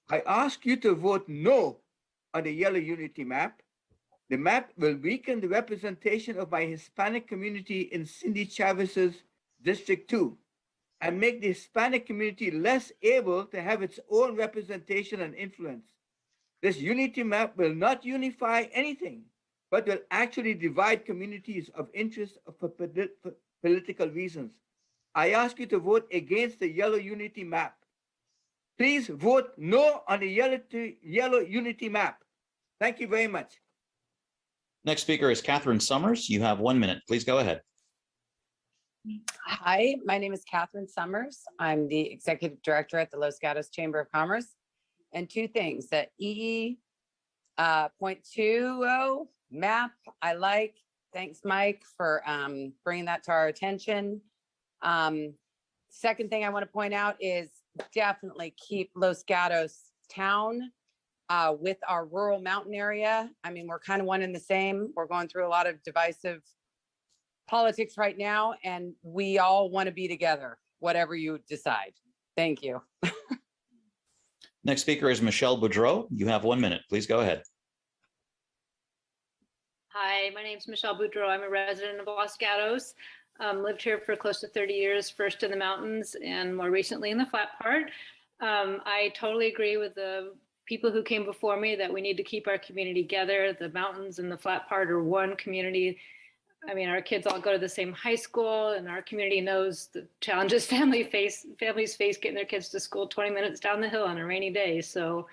I ask you to vote no on the yellow unity map. The map will weaken the representation of my Hispanic community in Cindy Chavez's District 2 and make the Hispanic community less able to have its own representation and influence. This unity map will not unify anything, but will actually divide communities of interest for political reasons. I ask you to vote against the yellow unity map. Please vote no on the yellow unity map. Thank you very much. Next speaker is Katherine Summers. You have 1 minute. Please go ahead. Hi, my name is Katherine Summers. I'm the executive director at the Los Gatos Chamber of Commerce. And two things, that EE 0.20 map, I like Thanks, Mike, for bringing that to our attention. Second thing I want to point out is definitely keep Los Gatos town with our rural mountain area. I mean, we're kind of one and the same. We're going through a lot of divisive politics right now, and we all want to be together, whatever you decide. Thank you. Next speaker is Michelle Boudreau. You have 1 minute. Please go ahead. Hi, my name is Michelle Boudreau. I'm a resident of Los Gatos. Lived here for close to 30 years, first in the mountains and more recently in the flat part. I totally agree with the people who came before me that we need to keep our community together. The mountains and the flat part are one community. I mean, our kids all go to the same high school, and our community knows the challenges families face getting their kids to school 20 minutes down the hill on a rainy day. So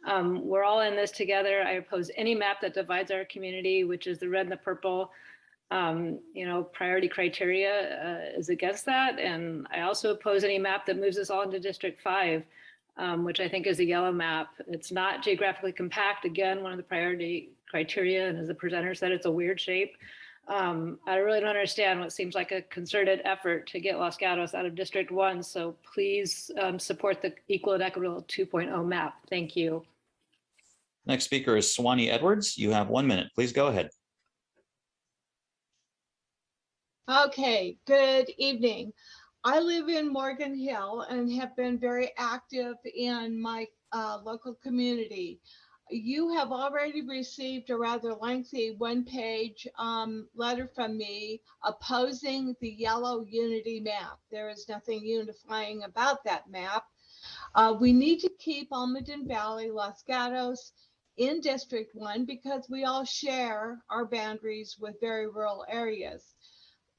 we're all in this together. I oppose any map that divides our community, which is the red and the purple. Priority criteria is against that. And I also oppose any map that moves us all into District 5, which I think is a yellow map. It's not geographically compact. Again, one of the priority criteria, and as the presenter said, it's a weird shape. I really don't understand what seems like a concerted effort to get Los Gatos out of District 1. So please support the Equal and Equitable 2.0 map. Thank you. Next speaker is Swanee Edwards. You have 1 minute. Please go ahead. Okay, good evening. I live in Morgan Hill and have been very active in my local community. You have already received a rather lengthy one-page letter from me opposing the yellow unity map. There is nothing unifying about that map. We need to keep Almaden Valley, Los Gatos in District 1 because we all share our boundaries with very rural areas.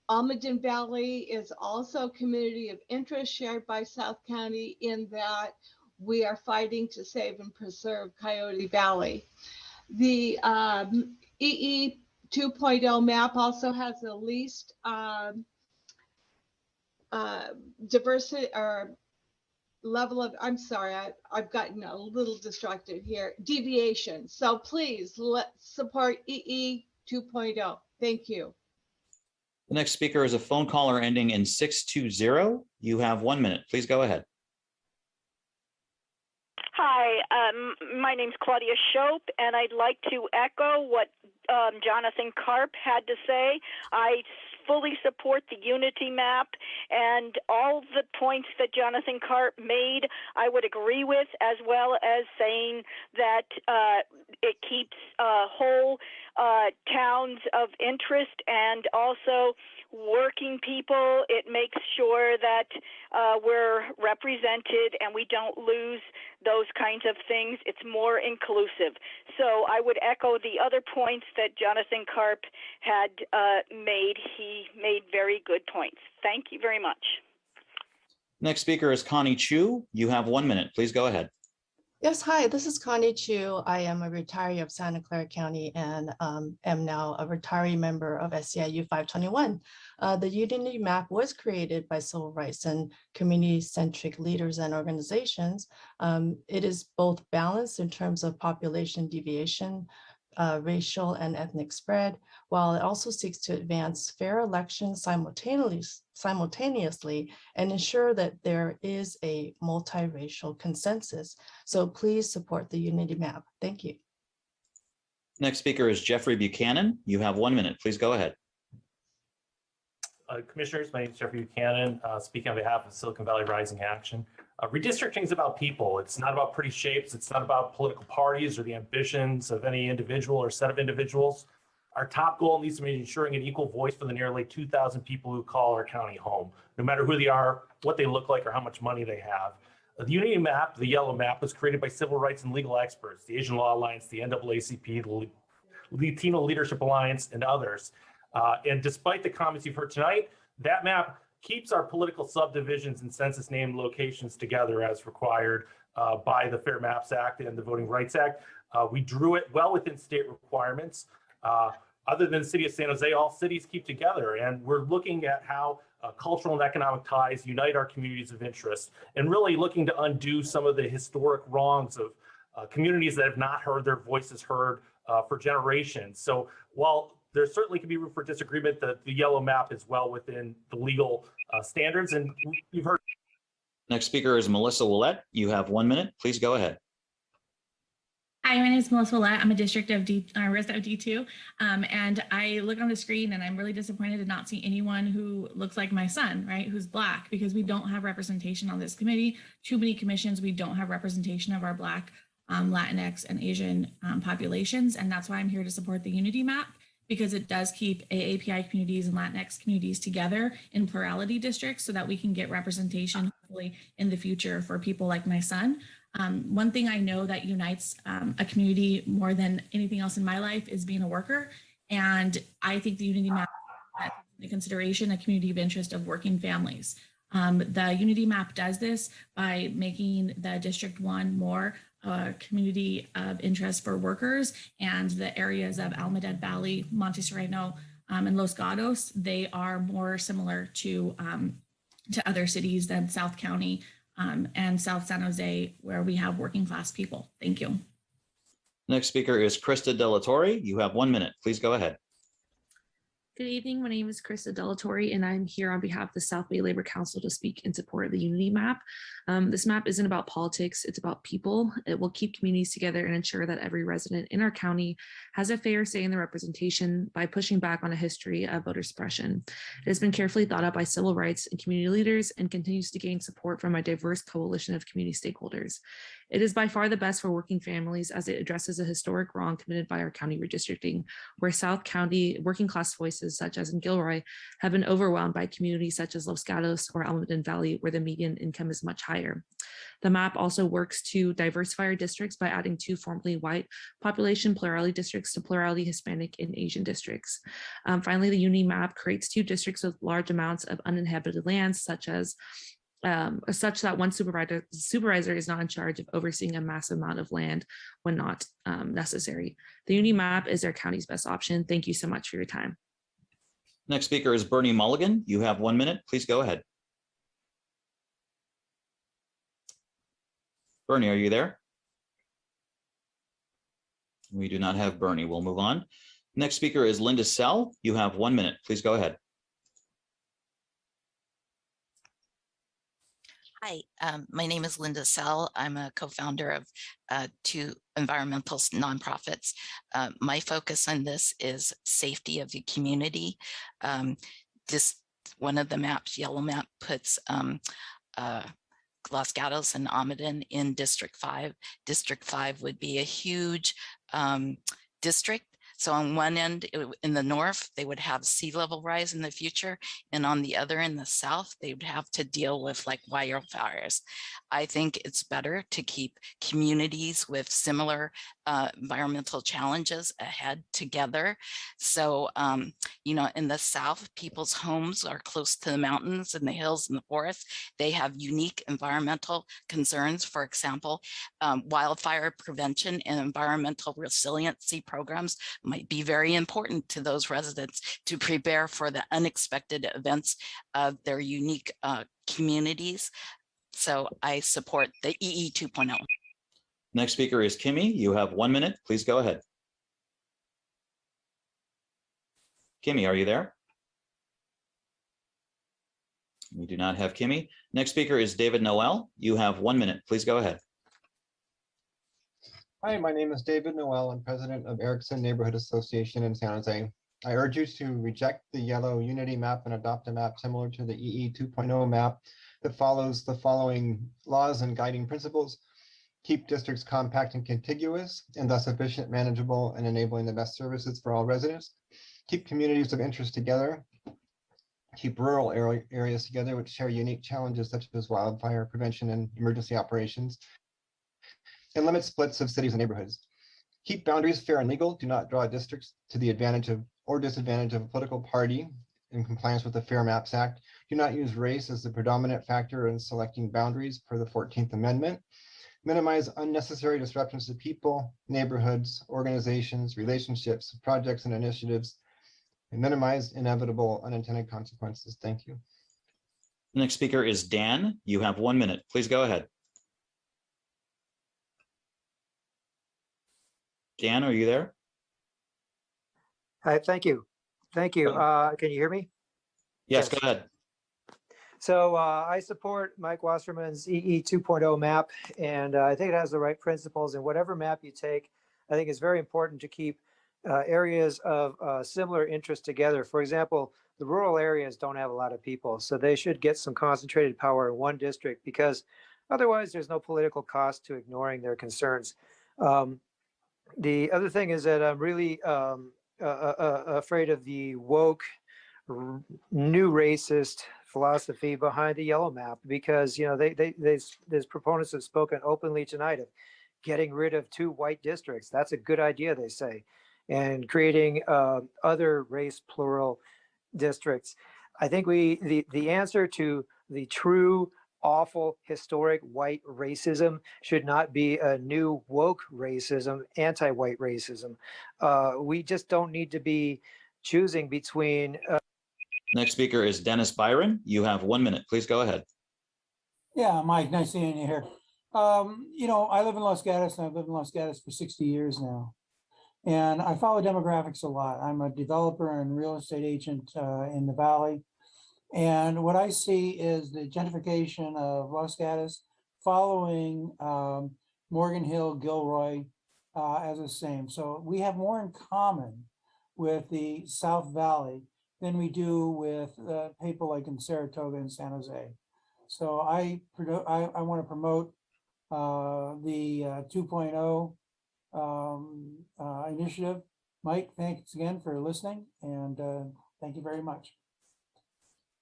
Almaden Valley is also a community of interest shared by South County in that we are fighting to save and preserve Coyote Valley. The EE 2.0 map also has the least diversity or level of, I'm sorry, I've gotten a little distracted here, deviation. So please let's support EE 2.0. Thank you. The next speaker is a phone caller ending in 620. You have 1 minute. Please go ahead. Hi, my name's Claudia Schope, and I'd like to echo what Jonathan Carp had to say. I fully support the unity map, and all the points that Jonathan Carp made I would agree with, as well as saying that it keeps whole towns of interest and also working people. It makes sure that we're represented and we don't lose those kinds of things. It's more inclusive. So I would echo the other points that Jonathan Carp had made. He made very good points. Thank you very much. Next speaker is Connie Chu. You have 1 minute. Please go ahead. Yes, hi, this is Connie Chu. I am a retiree of Santa Clara County and am now a retiree member of SEIU 521. The unity map was created by civil rights and community-centric leaders and organizations. It is both balanced in terms of population deviation, racial and ethnic spread, while it also seeks to advance fair elections simultaneously and ensure that there is a multiracial consensus. So please support the unity map. Thank you. Next speaker is Jeffrey Buchanan. You have 1 minute. Please go ahead. Commissioners, my name is Jeffrey Buchanan, speaking on behalf of Silicon Valley Rising Action. Redistricting is about people. It's not about pretty shapes. It's not about political parties or the ambitions of any individual or set of individuals. Our top goal needs to be ensuring an equal voice for the nearly 2,000 people who call our county home, no matter who they are, what they look like, or how much money they have. The unity map, the yellow map, was created by civil rights and legal experts, the Asian Law Alliance, the NAACP, the Latino Leadership Alliance, and others. And despite the comments you've heard tonight, that map keeps our political subdivisions and census named locations together as required by the Fair Maps Act and the Voting Rights Act. We drew it well within state requirements. Other than the city of San Jose, all cities keep together, and we're looking at how cultural and economic ties unite our communities of interest, and really looking to undo some of the historic wrongs of communities that have not heard their voices heard for generations. So while there certainly can be room for disagreement. The yellow map is well within the legal standards, and you've heard. Next speaker is Melissa Ouellette. You have 1 minute. Please go ahead. Hi, my name is Melissa Ouellette. I'm a resident of D2, and I look on the screen and I'm really disappointed to not see anyone who looks like my son, right, who's Black, because we don't have representation on this committee. Too many commissions, we don't have representation of our Black, Latinx, and Asian populations, and that's why I'm here to support the Unity Map, because it does keep AAPI communities and Latinx communities together in plurality districts so that we can get representation hopefully in the future for people like my son. One thing I know that unites a community more than anything else in my life is being a worker. And I think the Unity Map takes into consideration a community of interest of working families. The Unity Map does this by making the District 1 more community of interest for workers, and the areas of Almadén Valley, Monte Sereno, and Los Gatos, they are more similar to other cities than South County and South San Jose, where we have working class people. Thank you. Next speaker is Christina Delatore. You have 1 minute. Please go ahead. Good evening. My name is Christina Delatore, and I'm here on behalf of the South Bay Labor Council to speak in support of the Unity Map. This map isn't about politics, it's about people. It will keep communities together and ensure that every resident in our county has a fair say in the representation by pushing back on a history of voter suppression. It has been carefully thought out by civil rights and community leaders and continues to gain support from a diverse coalition of community stakeholders. It is by far the best for working families as it addresses a historic wrong committed by our county redistricting, where South County working class voices, such as in Gilroy, have been overwhelmed by communities such as Los Gatos or Almadén Valley, where the median income is much higher. The map also works to diversify our districts by adding 2 formerly white population plurality districts to plurality Hispanic and Asian districts. Finally, the Unity Map creates 2 districts with large amounts of uninhabited lands, such that one supervisor is not in charge of overseeing a massive amount of land when not necessary. The Unity Map is our county's best option. Thank you so much for your time. Next speaker is Bernie Mulligan. You have 1 minute. Please go ahead. Bernie, are you there? We do not have Bernie. We'll move on. Next speaker is Linda Sell. You have 1 minute. Please go ahead. Hi, my name is Linda Sell. I'm a co-founder of 2 environmental nonprofits. My focus on this is safety of the community. This one of the maps, yellow map, puts Los Gatos and Almadén in District 5. District 5 would be a huge district. So on one end in the north, they would have sea level rise in the future. And on the other in the south, they would have to deal with like wildfires. I think it's better to keep communities with similar environmental challenges ahead together. So, you know, in the south, people's homes are close to the mountains and the hills and the forests. They have unique environmental concerns. For example, wildfire prevention and environmental resiliency programs might be very important to those residents to prepare for the unexpected events of their unique communities. So I support the EE 2.0. Next speaker is Kimmy. You have 1 minute. Please go ahead. Kimmy, are you there? We do not have Kimmy. Next speaker is David Noel. You have 1 minute. Please go ahead. Hi, my name is David Noel. I'm president of Erickson Neighborhood Association in San Jose. I urge you to reject the yellow Unity map and adopt a map similar to the EE 2.0 map that follows the following laws and guiding principles. Keep districts compact and contiguous, and thus efficient, manageable, and enabling the best services for all residents. Keep communities of interest together. Keep rural areas together, which share unique challenges such as wildfire prevention and emergency operations. And limit splits of cities and neighborhoods. Keep boundaries fair and legal. Do not draw districts to the advantage of or disadvantage of a political party in compliance with the Fair Maps Act. Do not use race as the predominant factor in selecting boundaries per the 14th Amendment. Minimize unnecessary disruptions to people, neighborhoods, organizations, relationships, projects, and initiatives, and minimize inevitable unintended consequences. Thank you. Next speaker is Dan. You have 1 minute. Please go ahead. Dan, are you there? Hi, thank you. Thank you. Can you hear me? Yes, go ahead. So I support Mike Wasserman's EE 2.0 map, and I think it has the right principles. And whatever map you take, I think it's very important to keep areas of similar interest together. For example, the rural areas don't have a lot of people, so they should get some concentrated power in one district, because otherwise there's no political cost to ignoring their concerns. The other thing is that I'm really afraid of the woke, new racist philosophy behind the yellow map, because these proponents have spoken openly tonight of getting rid of 2 white districts. That's a good idea, they say, and creating other race plural districts. I think the answer to the true awful historic white racism should not be a new woke racism, anti-white racism. We just don't need to be choosing between. Next speaker is Dennis Byron. You have 1 minute. Please go ahead. Yeah, Mike, nice seeing you here. I live in Los Gatos, and I've lived in Los Gatos for 60 years now. And I follow demographics a lot. I'm a developer and real estate agent in the Valley. And what I see is the gentrification of Los Gatos following Morgan Hill, Gilroy as the same. So we have more in common with the South Valley than we do with people like in Saratoga and San Jose. So I want to promote the 2.0 initiative. Mike, thanks again for listening, and thank you very much.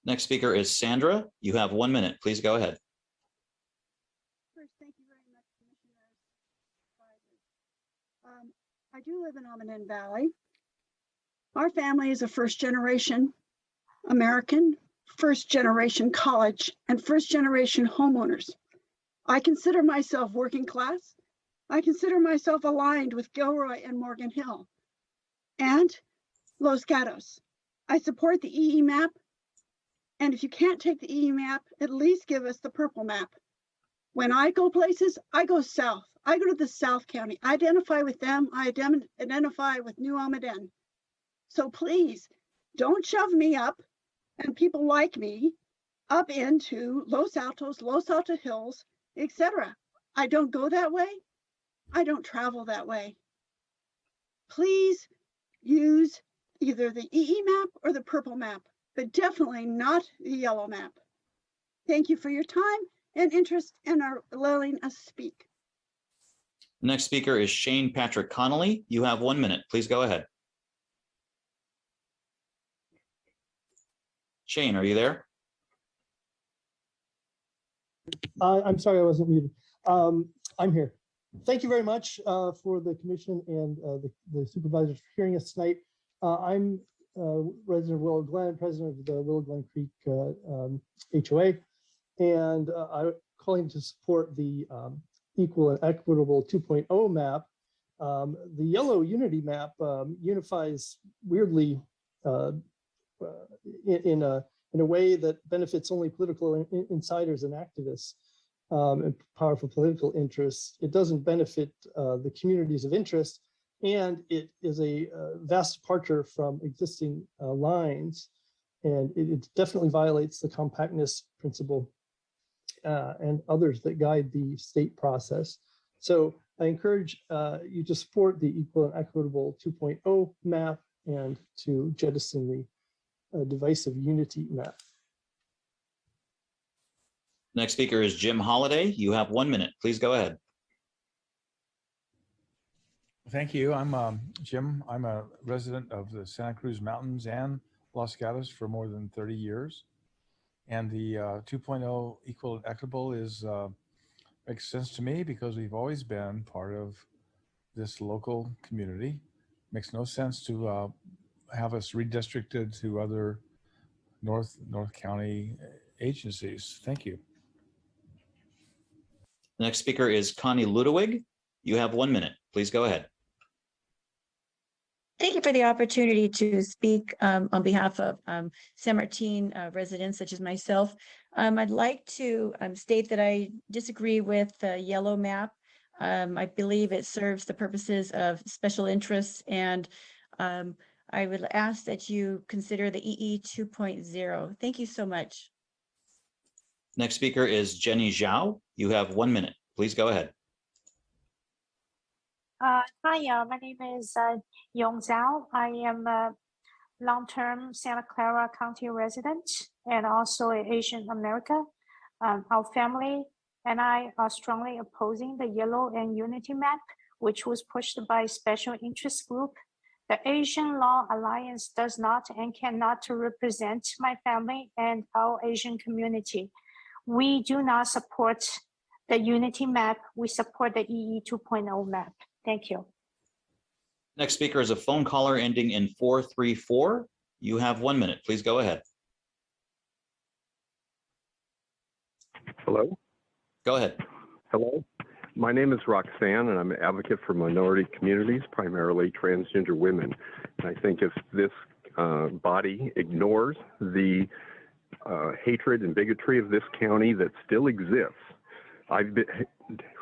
Next speaker is Sandra. You have 1 minute. Please go ahead. First, thank you very much, Commissioners. I do live in Almaden Valley. Our family is a first-generation American, first-generation college, and first-generation homeowners. I consider myself working class. I consider myself aligned with Gilroy and Morgan Hill and Los Gatos. I support the EE map. And if you can't take the EE map, at least give us the purple map. When I go places, I go south. I go to the South County. I identify with them. I identify with New Almaden. So please don't shove me up and people like me up into Los Altos, Los Altos Hills, etc. I don't go that way. I don't travel that way. Please use either the EE map or the purple map, but definitely not the yellow map. Thank you for your time and interest in our allowing us speak. Next speaker is Shane Patrick Connolly. You have 1 minute. Please go ahead. Shane, are you there? I'm sorry, I wasn't muted. I'm here. Thank you very much for the commission and the supervisors for hearing us tonight. I'm resident of Willow Glen, president of the Willow Glen Creek HOA, and I'm calling to support the Equal and Equitable 2.0 map. The yellow unity map unifies weirdly in a way that benefits only political insiders and activists and powerful political interests. It doesn't benefit the communities of interest, and it is a vast departure from existing lines, and it definitely violates the compactness principle and others that guide the state process. So I encourage you to support the Equal and Equitable 2.0 map and to jettison the divisive unity map. Next speaker is Jim Holliday. You have 1 minute. Please go ahead. Thank you. I'm Jim. I'm a resident of the Santa Cruz Mountains and Los Gatos for more than 30 years. And the 2.0 Equal and Equitable makes sense to me because we've always been part of this local community. Makes no sense to have us redistricted to other North County agencies. Thank you. Next speaker is Connie Ludwig. You have 1 minute. Please go ahead. Thank you for the opportunity to speak on behalf of San Martin residents such as myself. I'd like to state that I disagree with the yellow map. I believe it serves the purposes of special interests, and I would ask that you consider the EE 2.0. Thank you so much. Next speaker is Jenny Zhao. You have 1 minute. Please go ahead. Hi, my name is Yong Zhao. I am a long-term Santa Clara County resident and also an Asian American. Our family and I are strongly opposing the yellow and unity map, which was pushed by special interest group. The Asian Law Alliance does not and cannot represent my family and our Asian community. We do not support the unity map. We support the EE 2.0 map. Thank you. Next speaker is a phone caller ending in 434. You have 1 minute. Please go ahead. Hello. Go ahead. Hello. My name is Roxanne, and I'm an advocate for minority communities, primarily transgender women. And I think if this body ignores the hatred and bigotry of this county that still exists, I've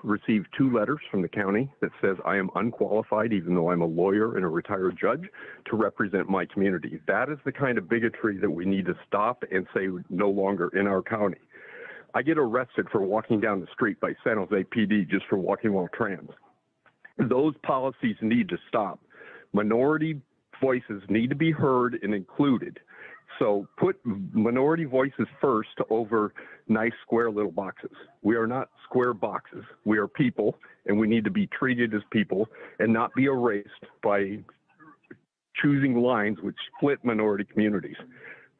received 2 letters from the county that says I am unqualified, even though I'm a lawyer and a retired judge, to represent my community. That is the kind of bigotry that we need to stop and say no longer in our county. I get arrested for walking down the street by San Jose PD just for walking while trans. Those policies need to stop. Minority voices need to be heard and included. So put minority voices first over nice square little boxes. We are not square boxes. We are people, and we need to be treated as people and not be erased by choosing lines which split minority communities.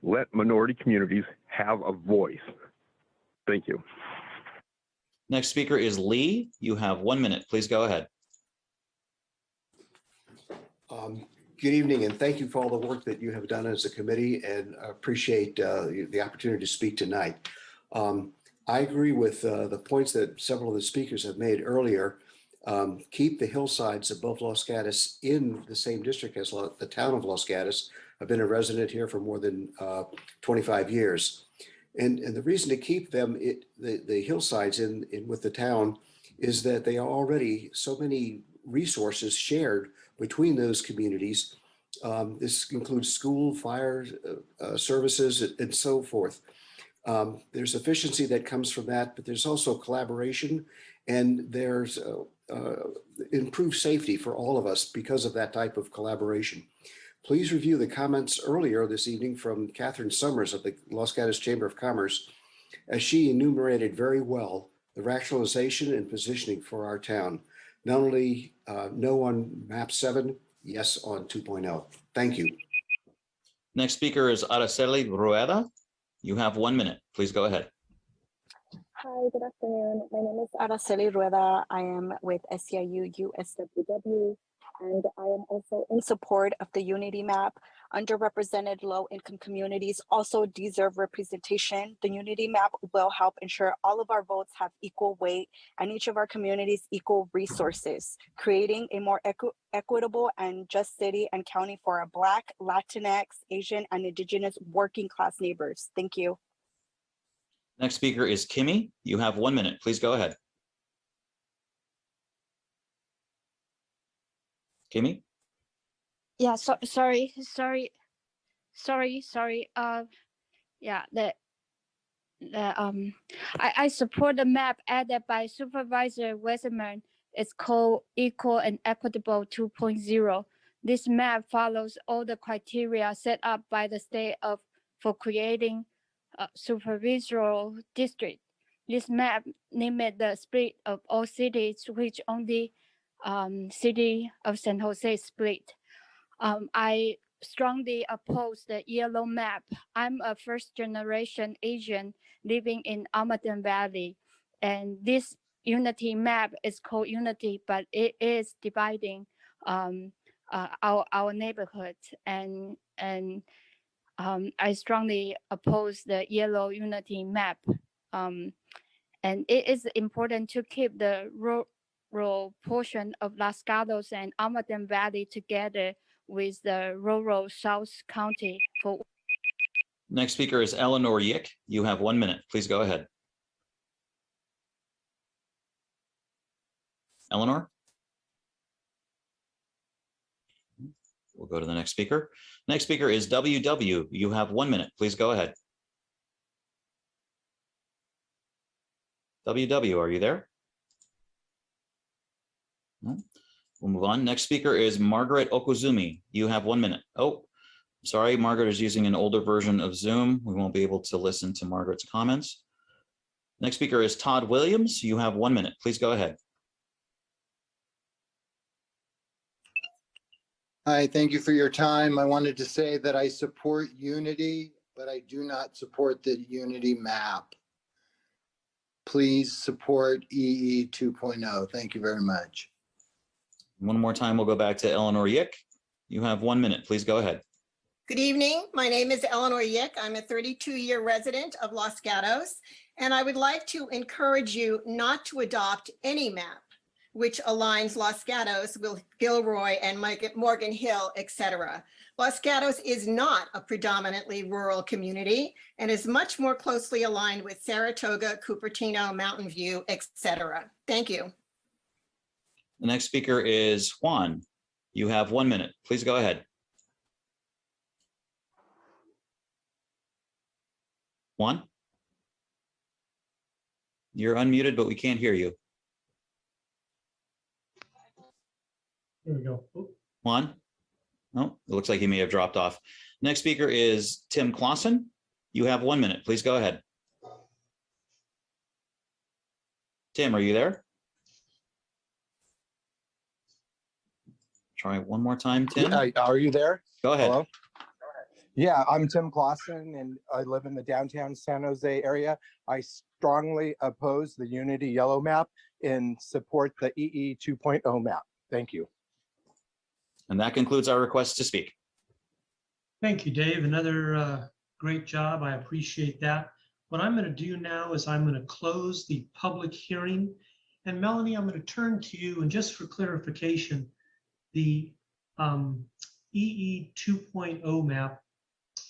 Let minority communities have a voice. Thank you. Next speaker is Lee. You have 1 minute. Please go ahead. Good evening, and thank you for all the work that you have done as a committee, and I appreciate the opportunity to speak tonight. I agree with the points that several of the speakers have made earlier. Keep the hillsides above Los Gatos in the same district as the town of Los Gatos. I've been a resident here for more than 25 years. And the reason to keep them, the hillsides in with the town, is that they are already so many resources shared between those communities. This includes school, fire services, and so forth. There's efficiency that comes from that, but there's also collaboration, and there's improved safety for all of us because of that type of collaboration. Please review the comments earlier this evening from Katherine Summers of the Los Gatos Chamber of Commerce, as she enumerated very well the rationalization and positioning for our town. Not only no on map 7, yes on 2.0. Thank you. Next speaker is Araceli Rueda. You have 1 minute. Please go ahead. Hi, good afternoon. My name is Araceli Rueda. I am with SEIU USWW, and I am also in support of the Unity Map. Underrepresented low-income communities also deserve representation. The Unity Map will help ensure all of our votes have equal weight and each of our communities equal resources, creating a more equitable and just city and county for our Black, Latinx, Asian, and Indigenous working class neighbors. Thank you. Next speaker is Kimmy. You have 1 minute. Please go ahead. Kimmy? Yeah, sorry. Yeah, I support the map added by Supervisor Westerman. It's called Equal and Equitable 2.0. This map follows all the criteria set up by the state for creating a supervisor district. This map limits the split of all cities, which only city of San Jose split. I strongly oppose the yellow map. I'm a first-generation Asian living in Almaden Valley, and this unity map is called unity, but it is dividing our neighborhood, and I strongly oppose the yellow unity map. And it is important to keep the rural portion of Los Gatos and Almaden Valley together with the rural South County. Next speaker is Eleanor Yick. You have 1 minute. Please go ahead. Eleanor? We'll go to the next speaker. Next speaker is WW. You have 1 minute. Please go ahead. WW, are you there? No. We'll move on. Next speaker is Margaret Okuzumi. You have 1 minute. Oh, sorry, Margaret is using an older version of Zoom. We won't be able to listen to Margaret's comments. Next speaker is Todd Williams. You have 1 minute. Please go ahead. Hi, thank you for your time. I wanted to say that I support unity, but I do not support the unity map. Please support EE 2.0. Thank you very much. One more time, we'll go back to Eleanor Yick. You have 1 minute. Please go ahead. Good evening. My name is Eleanor Yick. I'm a 32-year resident of Los Gatos, and I would like to encourage you not to adopt any map which aligns Los Gatos with Gilroy and Morgan Hill, etc. Los Gatos is not a predominantly rural community and is much more closely aligned with Saratoga, Cupertino, Mountain View, etc. Thank you. The next speaker is Juan. You have 1 minute. Please go ahead. Juan? You're unmuted, but we can't hear you. There we go. Oop. Juan? No, it looks like he may have dropped off. Next speaker is Tim Clausen. You have 1 minute. Please go ahead. Tim, are you there? Try one more time, Tim. Yeah, are you there? Go ahead. Hello? Yeah, I'm Tim Clausen and I live in the downtown San Jose area. I strongly oppose the Unity Yellow Map and support the EE 2.0 map. Thank you. And that concludes our request to speak. Thank you, Dave. Another great job. I appreciate that. What I'm going to do now is I'm going to close the public hearing. And Melanie, I'm going to turn to you. And just for clarification, the EE 2.0 map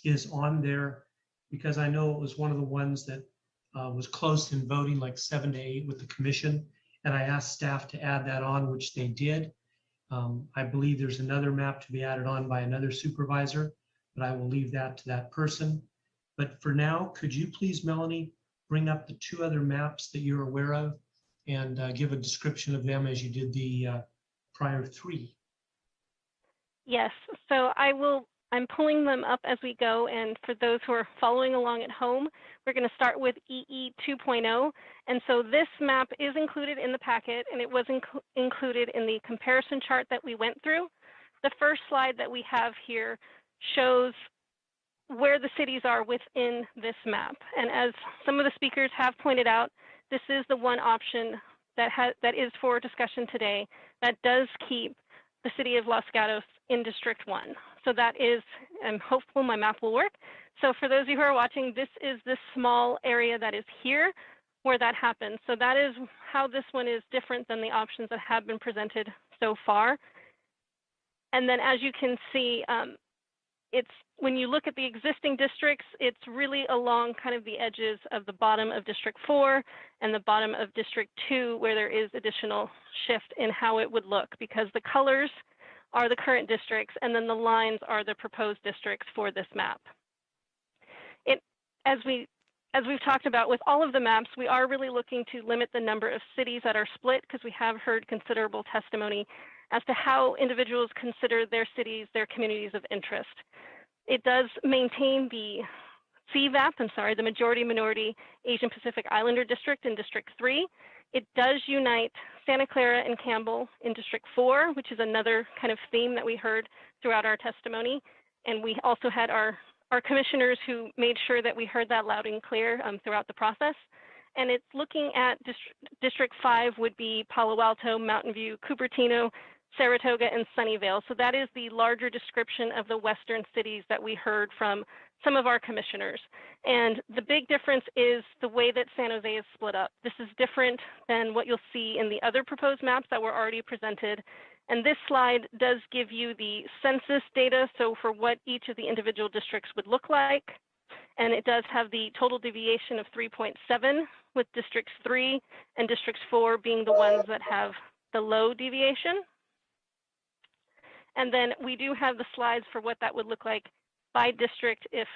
is on there because I know it was one of the ones that was close in voting, like 7 to 8 with the commission. And I asked staff to add that on, which they did. I believe there's another map to be added on by another supervisor, but I will leave that to that person. But for now, could you please, Melanie, bring up the 2 other maps that you're aware of and give a description of them as you did the prior 3? Yes, so I'm pulling them up as we go, and for those who are following along at home, we're going to start with EE 2.0. And so this map is included in the packet, and it was included in the comparison chart that we went through. The first slide that we have here shows where the cities are within this map. And as some of the speakers have pointed out, this is the one option that is for discussion today that does keep the city of Los Gatos in District 1. So that is, I'm hopeful my map will work. So for those of you who are watching, this is this small area that is here where that happens. So that is how this one is different than the options that have been presented so far. And then as you can see, it's when you look at the existing districts, it's really along kind of the edges of the bottom of District 4 and the bottom of District 2, where there is additional shift in how it would look, because the colors are the current districts and then the lines are the proposed districts for this map. As we've talked about with all of the maps, we are really looking to limit the number of cities that are split, because we have heard considerable testimony as to how individuals consider their cities, their communities of interest. It does maintain the CVAP, the Majority Minority Asian Pacific Islander District in District 3. It does unite Santa Clara and Campbell in District 4, which is another kind of theme that we heard throughout our testimony. And we also had our commissioners who made sure that we heard that loud and clear throughout the process. And it's looking at District 5 would be Palo Alto, Mountain View, Cupertino, Saratoga, and Sunnyvale. So that is the larger description of the western cities that we heard from some of our commissioners. And the big difference is the way that San Jose is split up. This is different than what you'll see in the other proposed maps that were already presented. And this slide does give you the census data, so for what each of the individual districts would look like. And it does have the total deviation of 3.7, with Districts 3 and Districts 4 being the ones that have the low deviation. And then we do have the slides for what that would look like by district if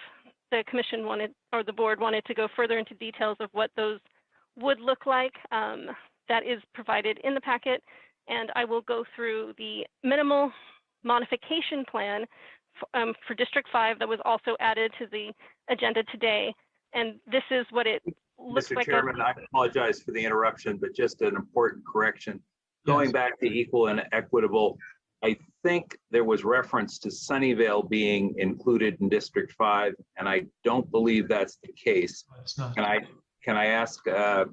the commission wanted, or the board wanted to go further into details of what those would look like. That is provided in the packet. And I will go through the minimal modification plan for District 5 that was also added to the agenda today. And this is what it looks Mr. like. Chairman, I apologize for the interruption, but just an important correction. Going back to equal and equitable, I think there was reference to Sunnyvale being included in District 5, and I don't believe that's the case. It's not. Can I ask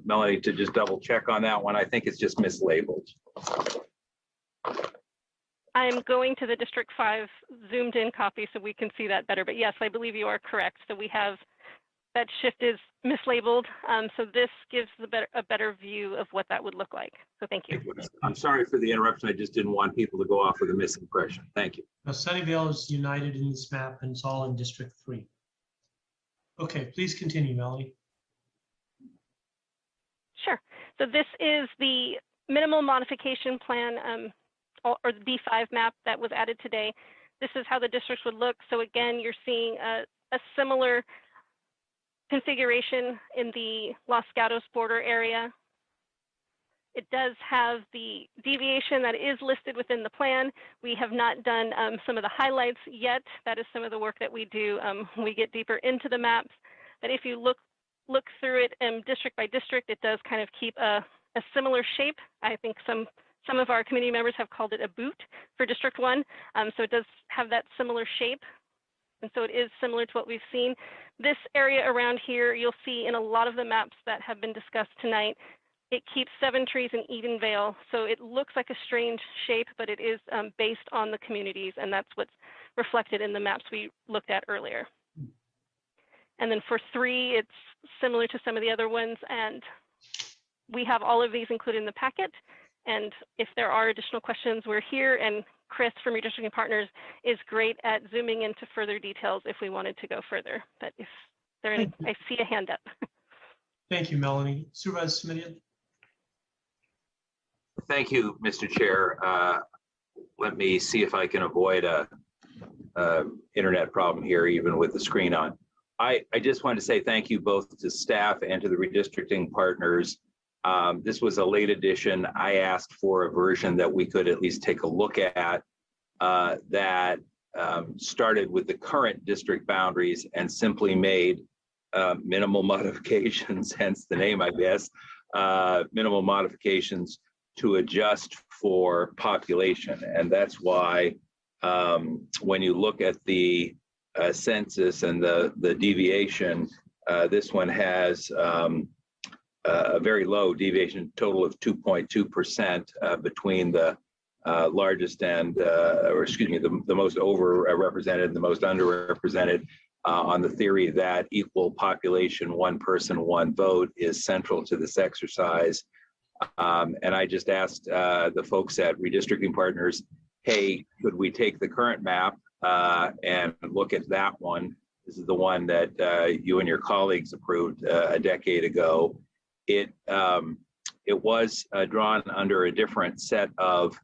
Melanie to just double check on that one? I think it's just mislabeled. I'm going to the District 5 zoomed in copy so we can see that better. But yes, I believe you are correct. So we have that shift is mislabeled. So this gives a better view of what that would look like. So thank you. I'm sorry for the interruption. I just didn't want people to go off with a misimpression. Thank you. Now, Sunnyvale is united in this map and it's all in District 3. Okay, please continue, Melanie. Sure. So this is the minimal modification plan or the B5 map that was added today. This is how the districts would look. So again, you're seeing a similar configuration in the Los Gatos border area. It does have the deviation that is listed within the plan. We have not done some of the highlights yet. That is some of the work that we do when we get deeper into the maps. But if you look through it district by district, it does kind of keep a similar shape. I think some of our community members have called it a boot for District 1. So it does have that similar shape. And so it is similar to what we've seen. This area around here, you'll see in a lot of the maps that have been discussed tonight, it keeps 7 trees in Edenvale. So it looks like a strange shape, but it is based on the communities, and that's what's reflected in the maps we looked at earlier. And then for 3, it's similar to some of the other ones, and we have all of these included in the packet. And if there are additional questions, we're here, and Chris from Redistricting Partners is great at zooming into further details if we wanted to go further. But if there are any, I see a hand up. Thank you, Melanie. Supervisor Simitian. Thank you, Mr. Chair. Let me see if I can avoid a internet problem here, even with the screen on. I just wanted to say thank you both to staff and to the Redistricting Partners. This was a late addition. I asked for a version that we could at least take a look at that started with the current district boundaries and simply made minimal modifications, hence the name, I guess, minimal modifications to adjust for population. And that's why when you look at the census and the deviation, this one has a very low deviation, total of 2.2% between the largest and, or excuse me, the most overrepresented and the most underrepresented, on the theory that equal population, one person, one vote is central to this exercise. And I just asked the folks at Redistricting Partners, hey, could we take the current map and look at that one? This is the one that you and your colleagues approved a decade ago. It was drawn under a different set of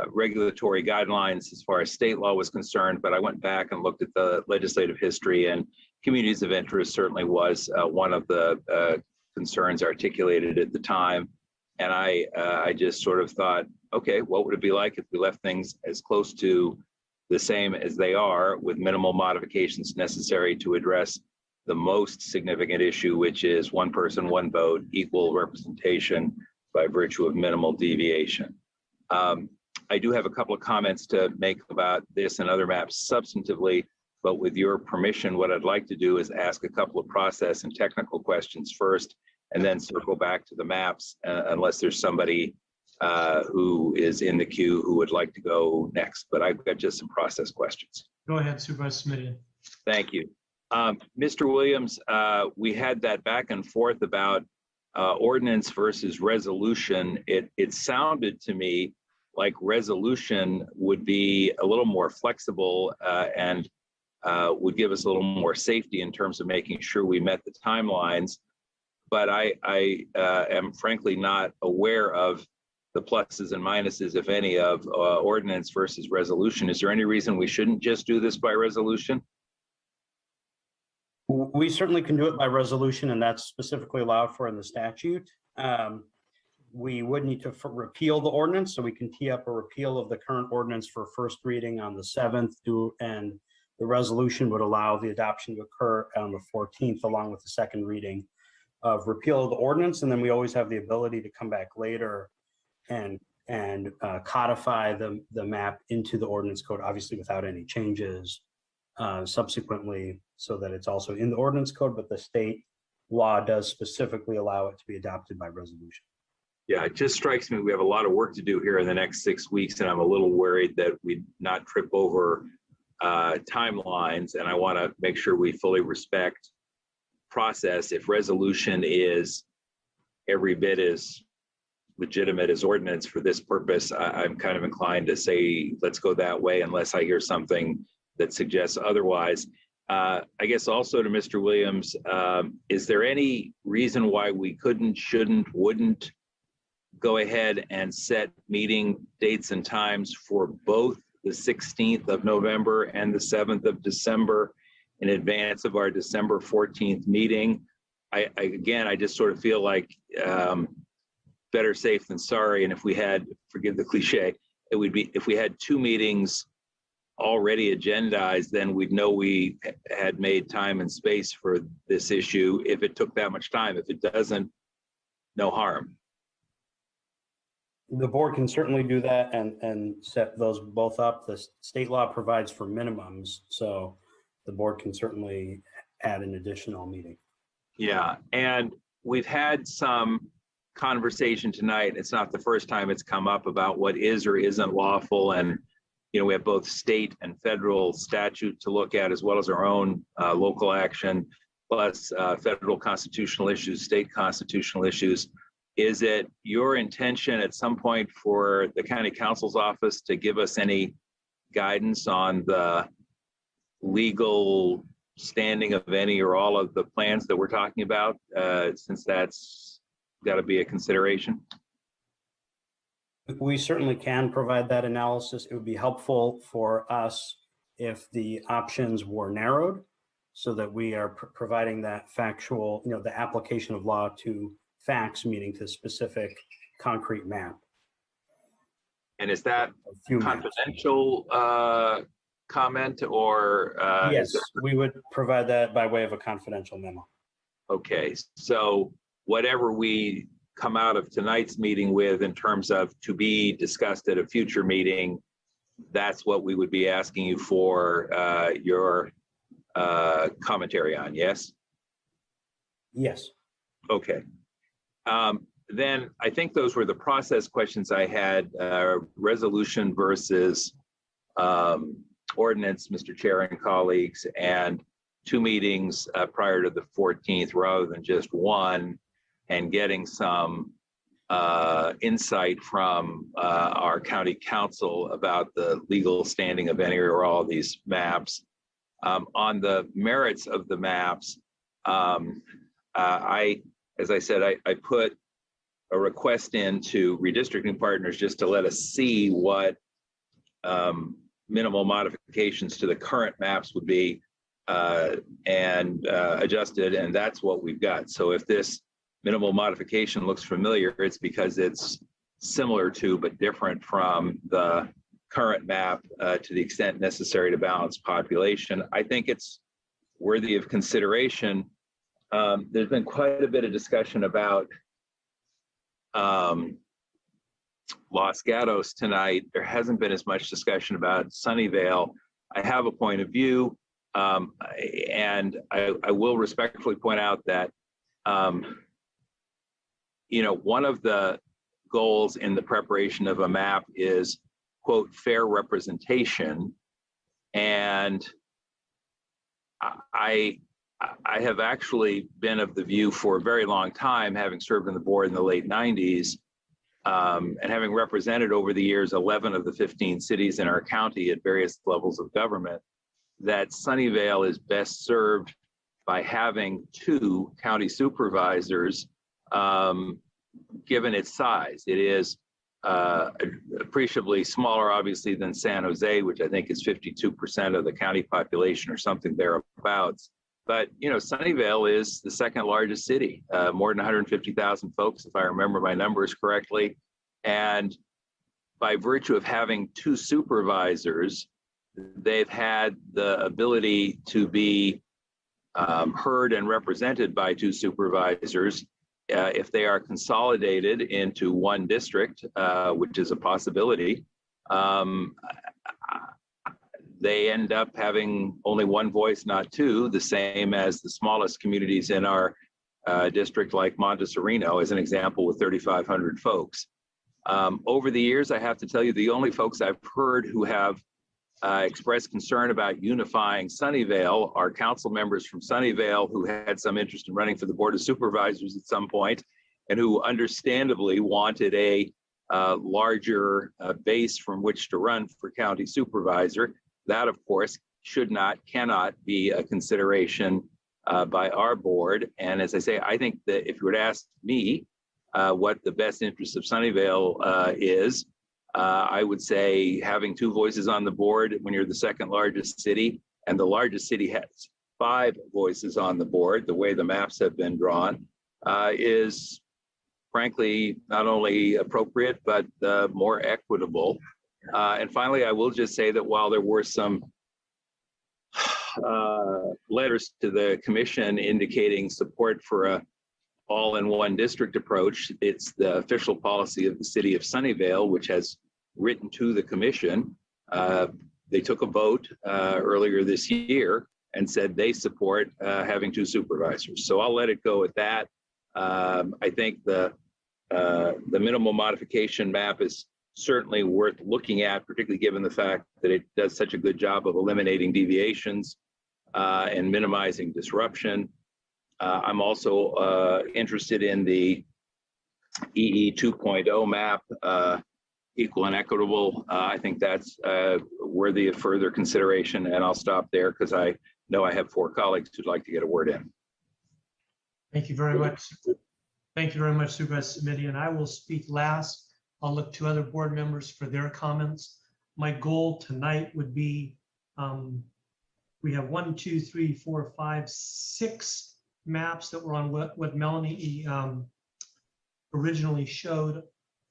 regulatory guidelines as far as state law was concerned, but I went back and looked at the legislative history, and communities of interest certainly was one of the concerns articulated at the time. And I just sort of thought, okay, what would it be like if we left things as close to the same as they are, with minimal modifications necessary to address the most significant issue, which is one person, one vote, equal representation by virtue of minimal deviation. I do have a couple of comments to make about this and other maps substantively, but with your permission, what I'd like to do is ask a couple of process and technical questions first, and then circle back to the maps, unless there's somebody who is in the queue who would like to go next. But I've got just some process questions. Go ahead, Supervisor Simitian. Thank you. Mr. Williams, we had that back and forth about ordinance versus resolution. It sounded to me like resolution would be a little more flexible and would give us a little more safety in terms of making sure we met the timelines. But I am frankly not aware of the pluses and minuses, if any, of ordinance versus resolution. Is there any reason we shouldn't just do this by resolution? We certainly can do it by resolution, and that's specifically allowed for in the statute. We would need to repeal the ordinance, so we can tee up a repeal of the current ordinance for first reading on the 7th, and the resolution would allow the adoption to occur on the 14th, along with the second reading of repeal of the ordinance. And then we always have the ability to come back later and codify the map into the ordinance code, obviously without any changes subsequently, so that it's also in the ordinance code, but the state law does specifically allow it to be adopted by resolution. Yeah, it just strikes me we have a lot of work to do here in the next 6 weeks, and I'm a little worried that we not trip over timelines, and I want to make sure we fully respect process. If resolution is every bit as legitimate as ordinance for this purpose, I'm kind of inclined to say let's go that way, unless I hear something that suggests otherwise. I guess also to Mr. Williams, is there any reason why we couldn't, shouldn't, wouldn't go ahead and set meeting dates and times for both the 16th of November and the 7th of December in advance of our December 14th meeting? Again, I just sort of feel like better safe than sorry. And if we had, forgive the cliche, it would be, if we had 2 meetings already agendized, then we'd know we had made time and space for this issue if it took that much time. If it doesn't, no harm. The board can certainly do that and set those both up. The state law provides for minimums, so the board can certainly add an additional meeting. Yeah, and we've had some conversation tonight. It's not the first time it's come up about what is or isn't lawful, and we have both state and federal statute to look at, as well as our own local action, plus federal constitutional issues, state constitutional issues. Is it your intention at some point for the county counsel's office to give us any guidance on the legal standing of any or all of the plans that we're talking about, since that's got to be a consideration? We certainly can provide that analysis. It would be helpful for us if the options were narrowed, so that we are providing that factual, the application of law to facts, meaning to specific concrete map. And is that confidential comment, or? Yes, we would provide that by way of a confidential memo. Okay, so whatever we come out of tonight's meeting with in terms of to be discussed at a future meeting, that's what we would be asking you for your commentary on, yes? Yes. Okay. Then I think those were the process questions I had, resolution versus ordinance, Mr. Chair and colleagues, and 2 meetings prior to the 14th rather than just 1, and getting some insight from our county council about the legal standing of any or all of these maps. On the merits of the maps, as I said, I put a request into Redistricting Partners just to let us see what minimal modifications to the current maps would be and adjusted, and that's what we've got. So if this minimal modification looks familiar, it's because it's similar to but different from the current map to the extent necessary to balance population. I think it's worthy of consideration. There's been quite a bit of discussion about Los Gatos tonight. There hasn't been as much discussion about Sunnyvale. I have a point of view, and I will respectfully point out that one of the goals in the preparation of a map is, quote, fair representation. And I have actually been of the view for a very long time, having served on the board in the late 90s, and having represented over the years 11 of the 15 cities in our county at various levels of government, that Sunnyvale is best served by having 2 county supervisors, given its size. It is appreciably smaller, obviously, than San Jose, which I think is 52% of the county population or something thereabouts. But, you know, Sunnyvale is the second largest city, more than 150,000 folks, if I remember my numbers correctly. And by virtue of having 2 supervisors, they've had the ability to be heard and represented by 2 supervisors. If they are consolidated into 1 district, which is a possibility, they end up having only 1 voice, not 2, the same as the smallest communities in our district, like Montessorino, as an example, with 3,500 folks. Over the years, I have to tell you, the only folks I've heard who have expressed concern about unifying Sunnyvale are council members from Sunnyvale who had some interest in running for the Board of Supervisors at some point, and who understandably wanted a larger base from which to run for county supervisor. That, of course, cannot be a consideration by our board. And as I say, I think that if you were to ask me what the best interest of Sunnyvale is, I would say having 2 voices on the board when you're the second largest city, and the largest city has 5 voices on the board, the way the maps have been drawn, is frankly not only appropriate, but more equitable. And finally, I will just say that while there were some letters to the commission indicating support for a all-in-one district approach, it's the official policy of the city of Sunnyvale, which has written to the commission. They took a vote earlier this year and said they support having 2 supervisors. So I'll let it go at that. I think the minimal modification map is certainly worth looking at, particularly given the fact that it does such a good job of eliminating deviations and minimizing disruption. I'm also interested in the EE 2.0 map, equal and equitable. I think that's worthy of further consideration, and I'll stop there because I know I have 4 colleagues who'd like to get a word in. Thank you very much. Thank you very much, Supervisor Smitty, and I will speak last. I'll look to other board members for their comments. My goal tonight would be, we have 1, 2, 3, 4, 5, 6 maps that were on what Melanie originally showed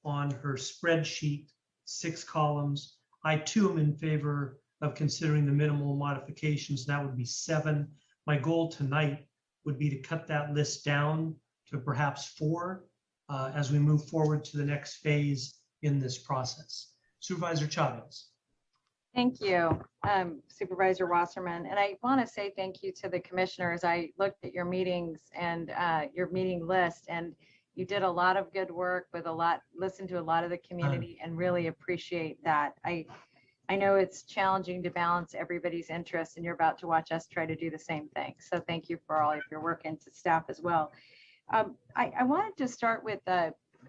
on her spreadsheet, 6 columns. I too am in favor of considering the minimal modifications. That would be 7. My goal tonight would be to cut that list down to perhaps 4 as we move forward to the next phase in this process. Supervisor Chavez. Thank you, Supervisor Wasserman. And I want to say thank you to the commissioners. I looked at your meetings and your meeting list, and you did a lot of good work with listened to a lot of the community, and really appreciate that. I know it's challenging to balance everybody's interests, and you're about to watch us try to do the same thing. So thank you for all of your work, and to staff as well. I wanted to start with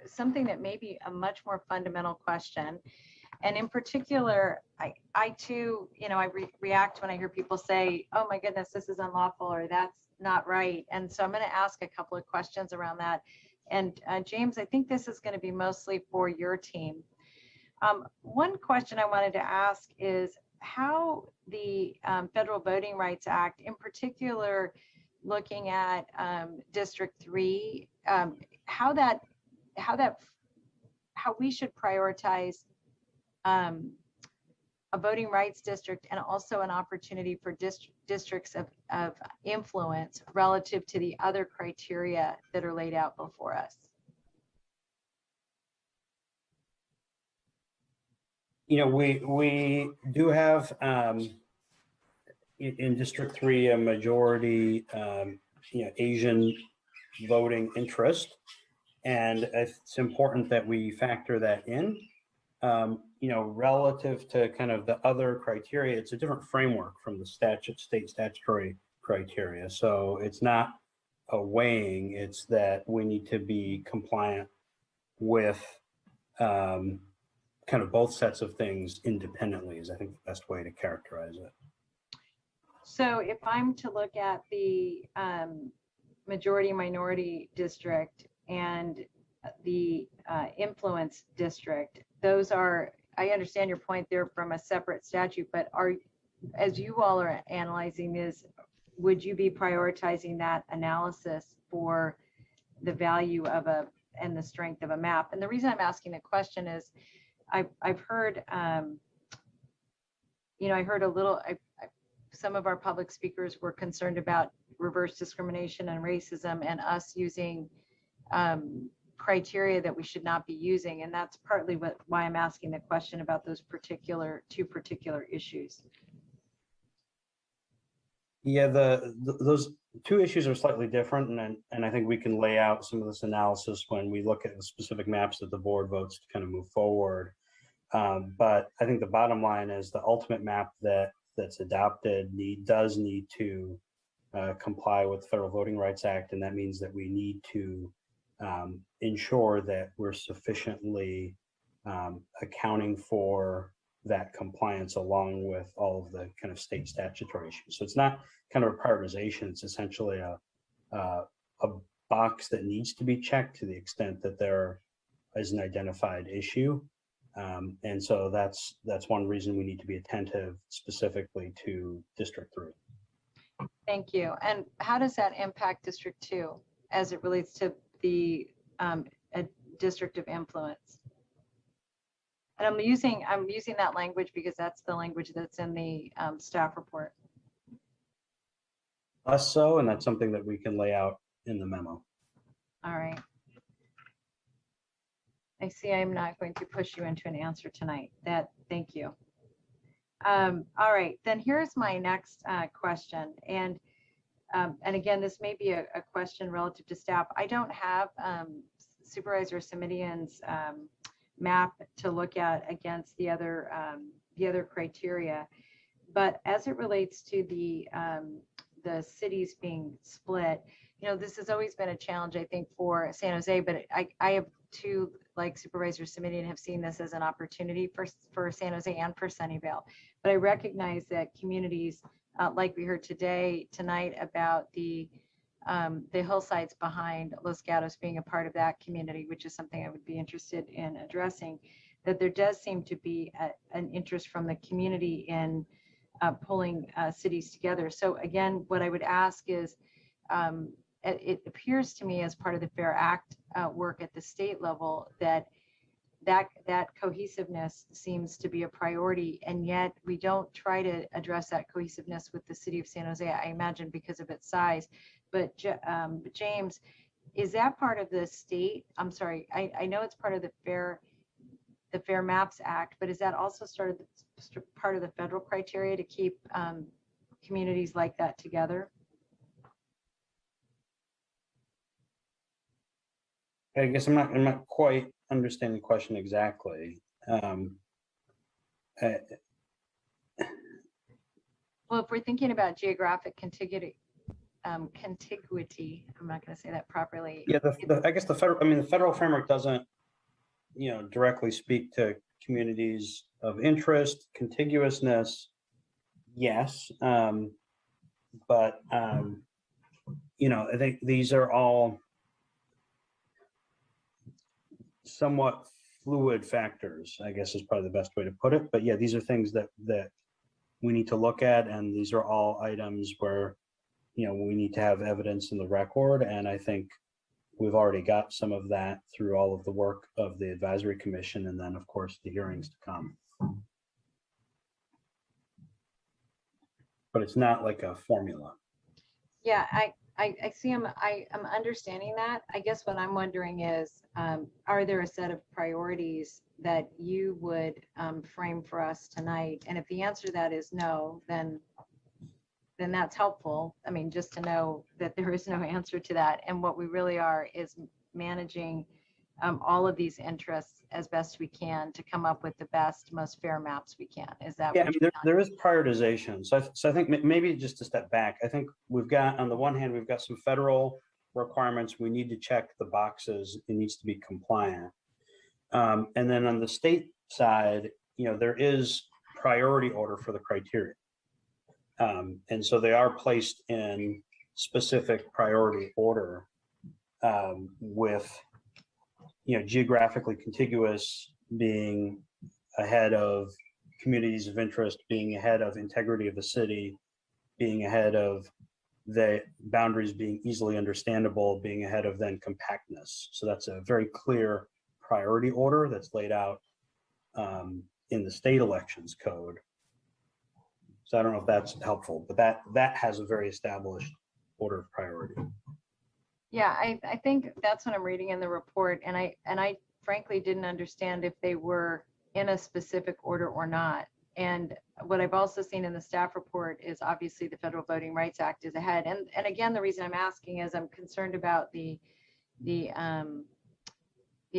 something that may be a much more fundamental question. And in particular, I too, I react when I hear people say, oh my goodness, this is unlawful, or that's not right. And so I'm going to ask a couple of questions around that. And James, I think this is going to be mostly for your team. One question I wanted to ask is how the Federal Voting Rights Act, in particular, looking at District 3, how we should prioritize a voting rights district and also an opportunity for districts of influence relative to the other criteria that are laid out before us. We do have in District 3 a majority Asian voting interest, and it's important that we factor that in. Relative to kind of the other criteria, it's a different framework from the state statutory criteria. So it's not a weighing, it's that we need to be compliant with kind of both sets of things independently is, I think, the best way to characterize it. So if I'm to look at the majority minority district, and the influence district, those are, I understand your point, they're from a separate statute, but as you all are analyzing this, would you be prioritizing that analysis for the value of and the strength of a map? And the reason I'm asking the question is I've heard, I heard a little, some of our public speakers were concerned about reverse discrimination and racism and us using criteria that we should not be using. And that's partly why I'm asking the question about those two particular issues. Yeah, those two issues are slightly different, and I think we can lay out some of this analysis when we look at the specific maps that the board votes to kind of move forward. But I think the bottom line is the ultimate map that's adopted does need to comply with the Federal Voting Rights Act, and that means that we need to ensure that we're sufficiently accounting for that compliance along with all of the kind of state statutory issues. So it's not kind of a prioritization, it's essentially a box that needs to be checked to the extent that there is an identified issue. And so that's one reason we need to be attentive specifically to District 3. Thank you. And how does that impact District 2 as it relates to the a district of influence? And I'm using that language because that's the language that's in the staff report. Less so, and that's something that we can lay out in the memo. All right. I see I'm not going to push you into an answer tonight. Thank you. All right, then here's my next question. And again, this may be a question relative to staff. I don't have Supervisor Simitian's map to look at against the other criteria, but as it relates to the cities being split, this has always been a challenge, I think, for San Jose, but I have too, like Supervisor Simitian, have seen this as an opportunity for San Jose and for Sunnyvale. But I recognize that communities, like we heard tonight about the hillsides behind Los Gatos being a part of that community, which is something I would be interested in addressing, that there does seem to be an interest from the community in pulling cities together. So again, what I would ask is, it appears to me as part of the FAIR Act work at the state level that cohesiveness seems to be a priority, and yet we don't try to address that cohesiveness with the city of San Jose, I imagine because of its size. But James, is that part of the state? I'm sorry, I know it's part of the Fair Maps Act, but is that also part of the federal criteria to keep communities like that together? I guess I'm not quite understanding the question exactly. Well, if we're thinking about geographic contiguity, I'm not going to say that properly. Yeah, I guess the federal framework doesn't, directly speak to communities of interest, contiguousness. Yes, but I think these are all somewhat fluid factors, I guess is probably the best way to put it. But yeah, these are things that we need to look at, and these are all items where we need to have evidence in the record, and I think we've already got some of that through all of the work of the advisory commission, and then of course the hearings to come. But it's not like a formula. Yeah, I see I'm understanding that. I guess what I'm wondering is, are there a set of priorities that you would frame for us tonight? And if the answer to that is no, then that's helpful. I mean, just to know that there is no answer to that. And what we really are is managing all of these interests as best we can to come up with the best, most fair maps we can. Is that? Yeah, I mean, there is prioritization. So I think maybe just to step back, I think we've got, on the one hand, we've got some federal requirements. We need to check the boxes. It needs to be compliant. And then on the state side, there is priority order for the criteria. And so they are placed in specific priority order with geographically contiguous being ahead of communities of interest, being ahead of integrity of the city, being ahead of the boundaries being easily understandable, being ahead of then compactness. So that's a very clear priority order that's laid out in the state elections code. So I don't know if that's helpful, but that has a very established order of priority. Yeah, I think that's what I'm reading in the report, and I frankly didn't understand if they were in a specific order or not. And what I've also seen in the staff report is obviously the Federal Voting Rights Act is ahead. And again, the reason I'm asking is I'm concerned about the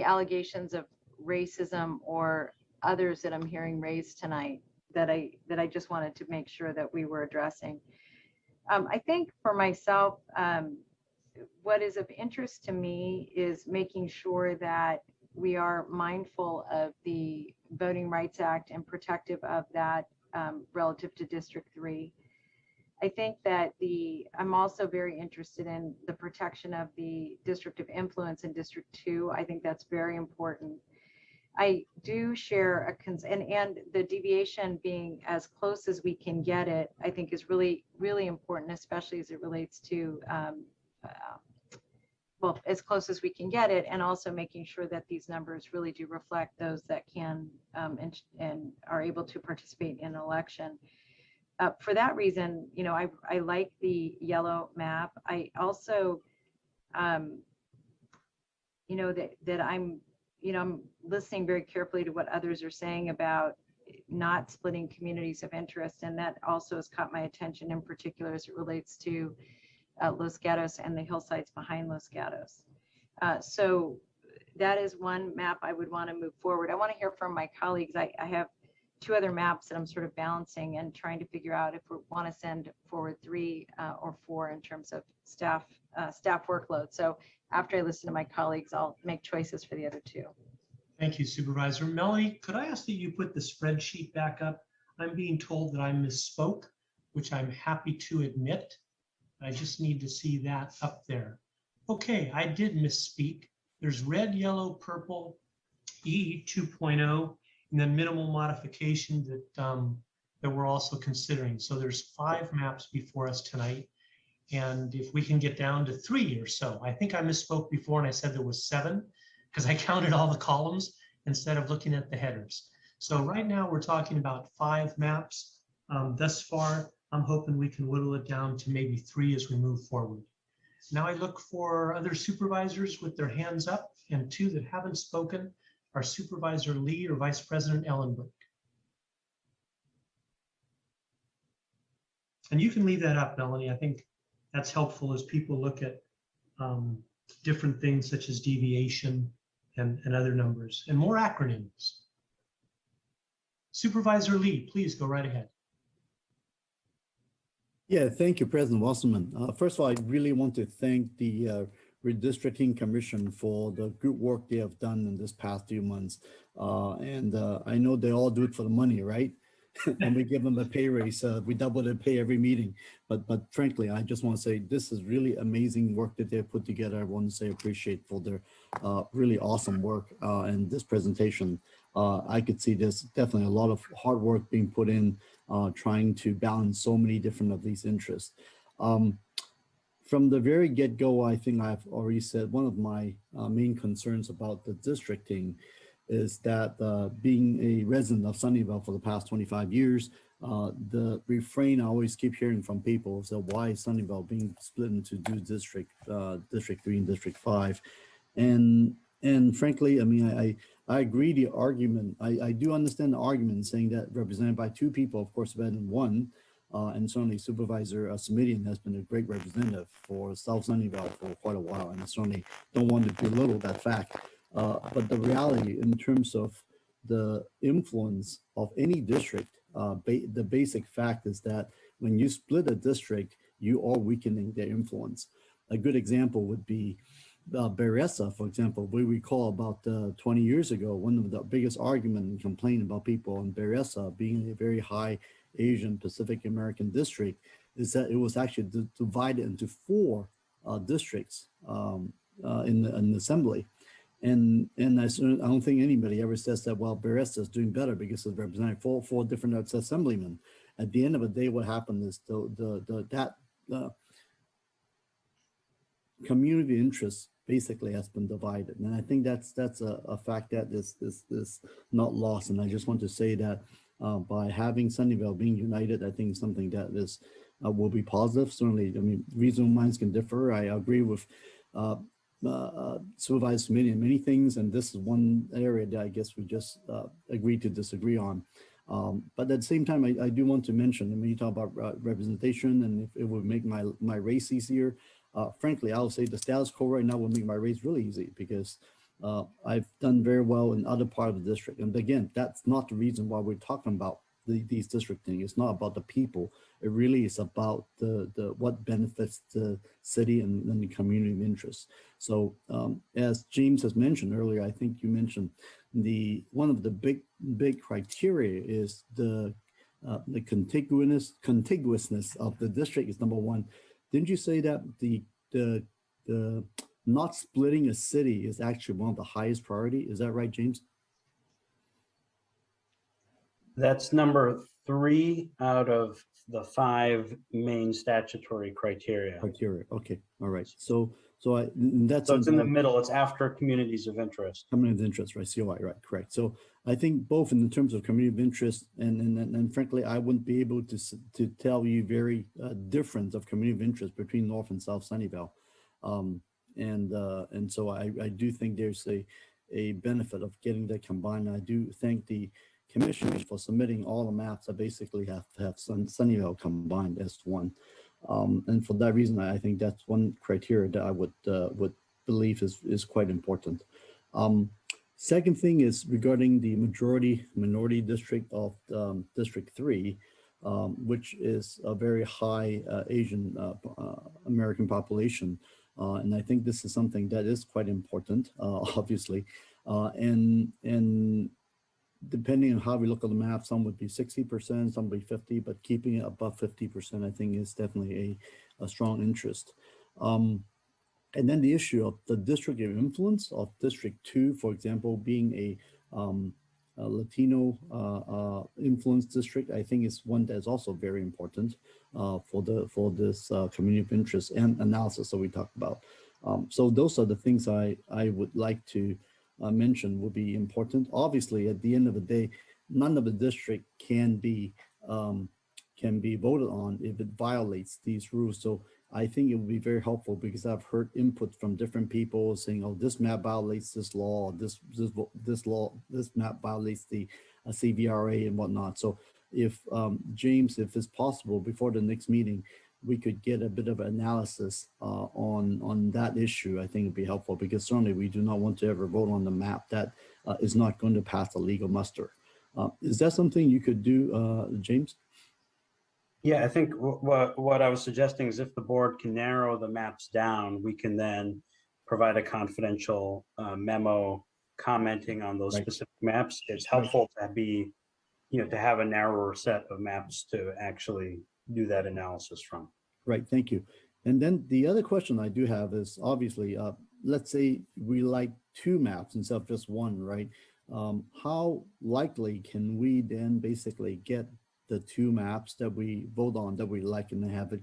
allegations of racism or others that I'm hearing raised tonight that I just wanted to make sure that we were addressing. I think for myself, what is of interest to me is making sure that we are mindful of the Voting Rights Act and protective of that relative to District 3. I think that I'm also very interested in the protection of the District of Influence in District 2. I think that's very important. I do share and the deviation being as close as we can get it, I think is really, really important, especially as it relates to well, as close as we can get it, and also making sure that these numbers really do reflect those that can and are able to participate in an election. For that reason, I like the yellow map. I also, that I'm listening very carefully to what others are saying about not splitting communities of interest, and that also has caught my attention in particular as it relates to Los Gatos and the hillsides behind Los Gatos. So that is one map I would want to move forward. I want to hear from my colleagues. I have two other maps that I'm sort of balancing and trying to figure out if we want to send forward 3 or 4 in terms of staff workload. So after I listen to my colleagues, I'll make choices for the other 2. Thank you, Supervisor. Melanie, could I ask that you put the spreadsheet back up? I'm being told that I misspoke, which I'm happy to admit. I just need to see that up there. Okay, I did misspeak. There's red, yellow, purple, EE 2.0, and then minimal modification that we're also considering. So there's 5 maps before us tonight. And if we can get down to 3 or so, I think I misspoke before and I said there was 7 because I counted all the columns instead of looking at the headers. So right now we're talking about 5 maps. Thus far, I'm hoping we can whittle it down to maybe 3 as we move forward. Now I look for other supervisors with their hands up, and 2 that haven't spoken are Supervisor Lee or Vice President Ellenberg. And you can leave that up, Melanie. I think that's helpful as people look at different things such as deviation and other numbers and more acronyms. Supervisor Lee, please go right ahead. Yeah, thank you, President Wasserman. First of all, I really want to thank the Redistricting Commission for the good work they have done in this past few months. I know they all do it for the money, right? And we give them a pay raise. We double their pay every meeting. But frankly, I just want to say this is really amazing work that they put together. I want to say appreciate for their really awesome work in this presentation. I could see there's definitely a lot of hard work being put in trying to balance so many different of these interests. From the very get-go, I think I've already said one of my main concerns about the districting is that being a resident of Sunnyvale for the past 25 years, the refrain I always keep hearing from people is why is Sunnyvale being split into 2 districts, District 3 and District 5? And frankly, I mean, I agree the argument. I do understand the argument saying that represented by 2 people, of course, better than 1. And certainly Supervisor Simidian has been a great representative for South Sunnyvale for quite a while. And I certainly don't want to belittle that fact. But the reality in terms of the influence of any district, the basic fact is that when you split a district, you are weakening their influence. A good example would be Berryessa, for example. We recall about 20 years ago, one of the biggest argument and complaint about people in Berryessa being a very high Asian Pacific American district is that it was actually divided into 4 districts in the assembly. I don't think anybody ever says that, well, Beresta is doing better because it's representing four different assemblymen. At the end of the day, what happened is that community interest basically has been divided. And I think that's a fact that is not lost. And I just want to say that by having Sunnyvale being united, I think something that is will be positive. Certainly, I mean, reasonable minds can differ. I agree with Supervisor Committee in many things, and this is one area that I guess we just agreed to disagree on. But at the same time, I do want to mention, when you talk about representation and if it would make my race easier, frankly, I'll say the status quo right now will make my race really easy because I've done very well in other part of the district. And again, that's not the reason why we're talking about these districting. It's not about the people. It really is about the what benefits the city and the community of interest. So as James has mentioned earlier, I think you mentioned one of the big criteria is the contiguousness of the district is number one. Didn't you say that the not splitting a city is actually one of the highest priority? Is that right, James? That's number 3 out of the 5 main statutory criteria. Okay, all right. So it's in the middle. It's after communities of interest. Community of interest, right? COI, right? Correct. So I think both in terms of community of interest and frankly, I wouldn't be able to tell you very difference of community of interest between North and South Sunnyvale, and so I do think there's a benefit of getting that combined. I do thank the commission for submitting all the maps that basically have to have Sunnyvale combined as one. And for that reason, I think that's one criteria that I would believe is quite important. Second thing is regarding the minority district of District 3, which is a very high Asian American population. And I think this is something that is quite important, obviously. And depending on how we look at the map, some would be 60%, some would be 50%, but keeping it above 50%, I think is definitely a strong interest. And then the issue of the district of influence of District 2, for example, being a Latino influence district, I think is one that's also very important for this community of interest and analysis that we talked about. So those are the things I would like to mention would be important. Obviously, at the end of the day, none of the district can be voted on if it violates these rules. So I think it would be very helpful because I've heard input from different people saying, "Oh, this map violates this law. This map violates the CVRA and whatnot." So if James, if it's possible, before the next meeting, we could get a bit of analysis on that issue, I think it'd be helpful because certainly we do not want to ever vote on the map that is not going to pass a legal muster. Is that something you could do, James? Yeah, I think what I was suggesting is if the board can narrow the maps down, we can then provide a confidential memo commenting on those specific maps. It's helpful to be, to have a narrower set of maps to actually do that analysis from. Right, thank you. And then the other question I do have is obviously, let's say we like 2 maps instead of just 1, right? How likely can we then basically get the 2 maps that we vote on that we like and then have it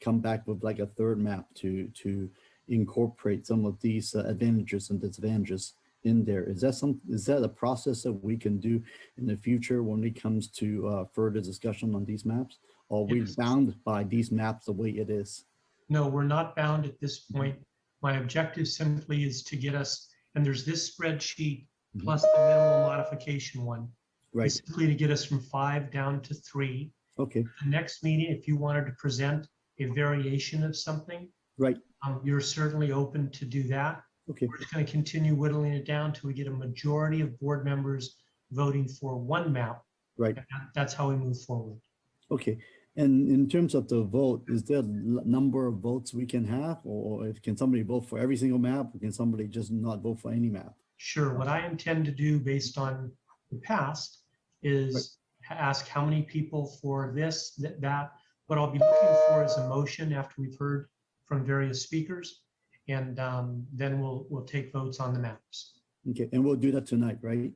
come back with like a 3rd map to incorporate some of these advantages and disadvantages in there? Is that a process that we can do in the future when it comes to further discussion on these maps? Or are we bound by these maps the way it is? No, we're not bound at this point. My objective simply is to get us, and there's this spreadsheet plus the minimal modification one. Right. Is simply to get us from 5 down to 3. Okay. The next meeting, if you wanted to present a variation of something, right, you're certainly open to do that. Okay. We're just going to continue whittling it down till we get a majority of board members voting for 1 map. Right. That's how we move forward. Okay. And in terms of the vote, is there a number of votes we can have, or can somebody vote for every single map, or can somebody just not vote for any map? Sure. What I intend to do based on the past is ask how many people for this, that. What I'll be looking for is a motion after we've heard from various speakers. And then we'll take votes on the maps. Okay, and we'll do that tonight, right?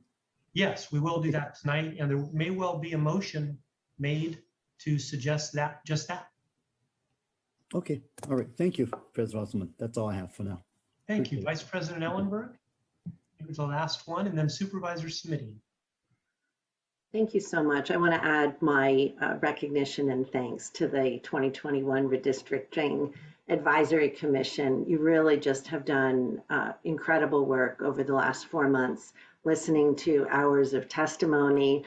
Yes, we will do that tonight, and there may well be a motion made to suggest that, just that. Okay, all right. Thank you, President Wasserman. That's all I have for now. Thank you, Vice President Ellenberg. It was the last one, and then Supervisor Smitty. Thank you so much. I want to add my recognition and thanks to the 2021 Redistricting Advisory Commission. You really just have done incredible work over the last 4 months, listening to hours of testimony,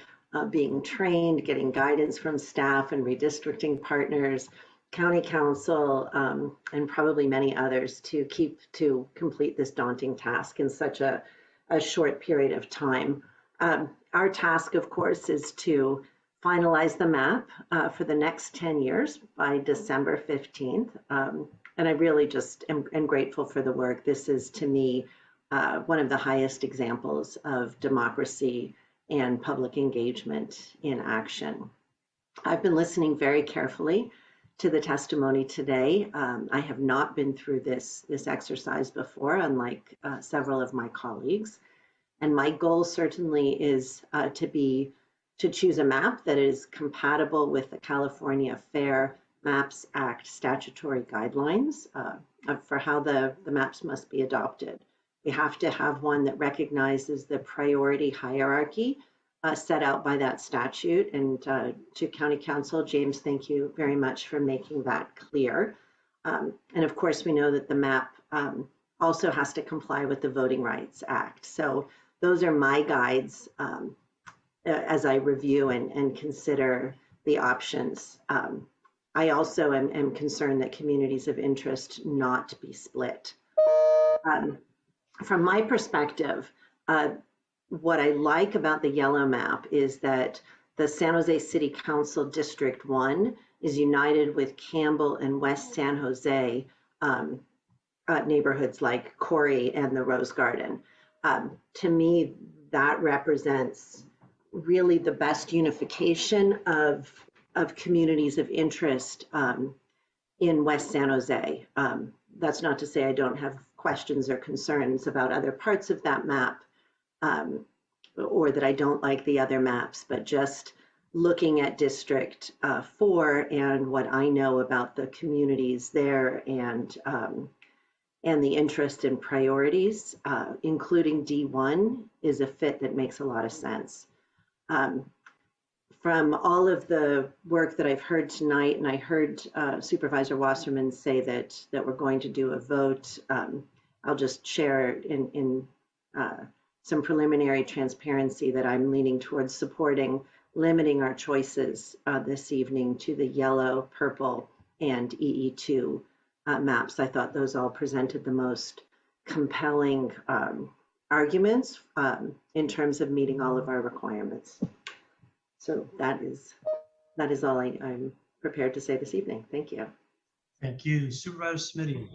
being trained, getting guidance from staff and redistricting partners, county council, and probably many others to complete this daunting task in such a short period of time. Our task, of course, is to finalize the map for the next 10 years by December 15th. And I really just am grateful for the work. This is, to me, one of the highest examples of democracy and public engagement in action. I've been listening very carefully to the testimony today. I have not been through this exercise before, unlike several of my colleagues. And my goal certainly is to choose a map that is compatible with the California Fair Maps Act statutory guidelines for how the maps must be adopted. We have to have one that recognizes the priority hierarchy set out by that statute. And to County Council, James, thank you very much for making that clear. And of course, we know that the map also has to comply with the Voting Rights Act. So those are my guides as I review and consider the options. I also am concerned that communities of interest not be split. From my perspective, what I like about the yellow map is that the San Jose City Council District 1 is united with Campbell and West San Jose neighborhoods like Corey and the Rose Garden. To me, that represents really the best unification of communities of interest in West San Jose. That's not to say I don't have questions or concerns about other parts of that map, or that I don't like the other maps, but just looking at District 4 and what I know about the communities there and the interest and priorities, including D1, is a fit that makes a lot of sense. From all of the work that I've heard tonight, and I heard Supervisor Wasserman say that we're going to do a vote, I'll just share in some preliminary transparency that I'm leaning towards supporting limiting our choices this evening to the yellow, purple, and EE2 maps. I thought those all presented the most compelling arguments in terms of meeting all of our requirements. So that is all I'm prepared to say this evening. Thank you. Thank you. Supervisor Smitty.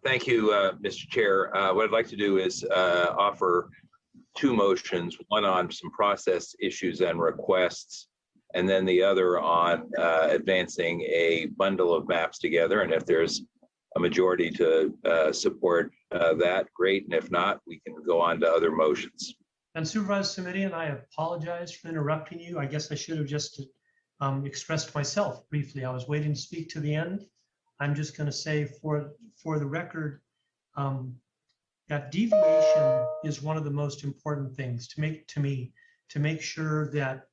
Thank you, Mr. Chair. What I'd like to do is offer two motions, one on some process issues and requests, and then the other on advancing a bundle of maps together. And if there's a majority to support that, great. And if not, we can go on to other motions. And Supervisor Smitty, and I apologize for interrupting you. I guess I should have just expressed myself briefly. I was waiting to speak to the end. I'm just going to say for the record that deviation is one of the most important things to make sure that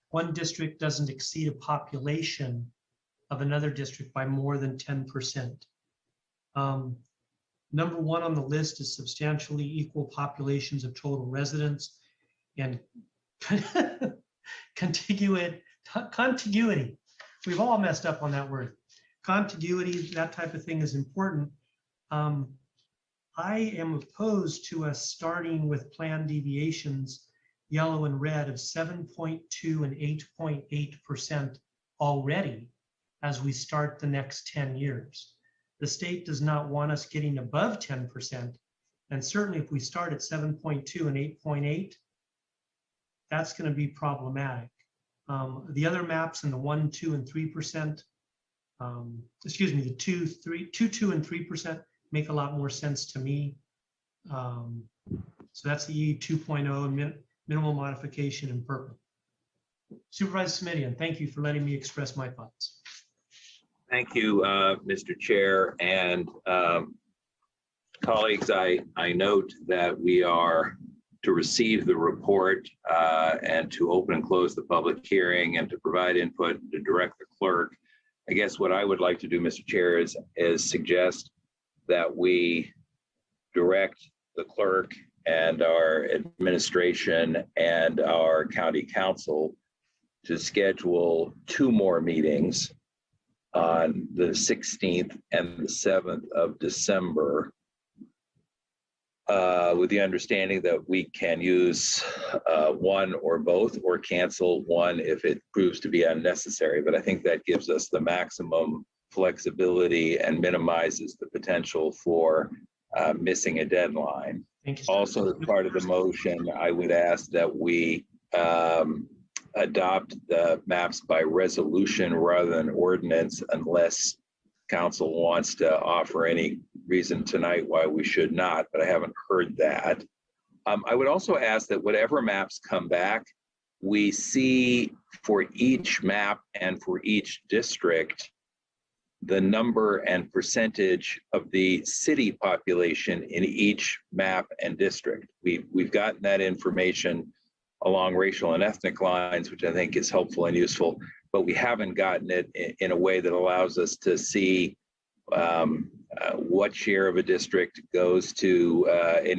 one district doesn't exceed a population of another district by more than 10%. Number one on the list is substantially equal populations of total residents and contiguity. We've all messed up on that word. Contiguity, that type of thing is important. I am opposed to us starting with planned deviations, yellow and red, of 7.2 and 8.8% already as we start the next 10 years. The state does not want us getting above 10%. And certainly if we start at 7.2 and 8.8, that's going to be problematic. The other maps in the 1, 2, and 3% excuse me, the 2, and 3% make a lot more sense to me. So that's the EE 2.0 minimal modification in purple. Supervisor Simitian, thank you for letting me express my thoughts. Thank you, Mr. Chair, and colleagues. I note that we are to receive the report and to open and close the public hearing and to provide input and to direct the clerk. I guess what I would like to do, Mr. Chair, is suggest that we direct the clerk and our administration and our county council to schedule 2 more meetings on the 16th and the 7th of December, with the understanding that we can use one or both, or cancel one if it proves to be unnecessary. But I think that gives us the maximum flexibility and minimizes the potential for missing a deadline. Also, as part of the motion, I would ask that we adopt the maps by resolution rather than ordinance, unless council wants to offer any reason tonight why we should not, but I haven't heard that. I would also ask that whatever maps come back, we see for each map and for each district the number and percentage of the city population in each map and district. We've gotten that information along racial and ethnic lines, which I think is helpful and useful, but we haven't gotten it in a way that allows us to see what share of a district goes to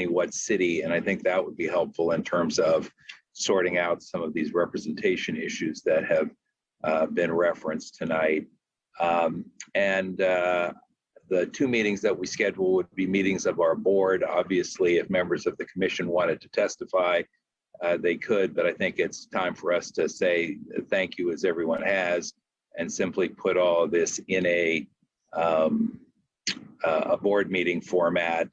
what city. And I think that would be helpful in terms of sorting out some of these representation issues that have been referenced tonight. The 2 meetings that we schedule would be meetings of our board. Obviously, if members of the commission wanted to testify, they could, but I think it's time for us to say thank you, as everyone has, and simply put all of this in a board meeting format,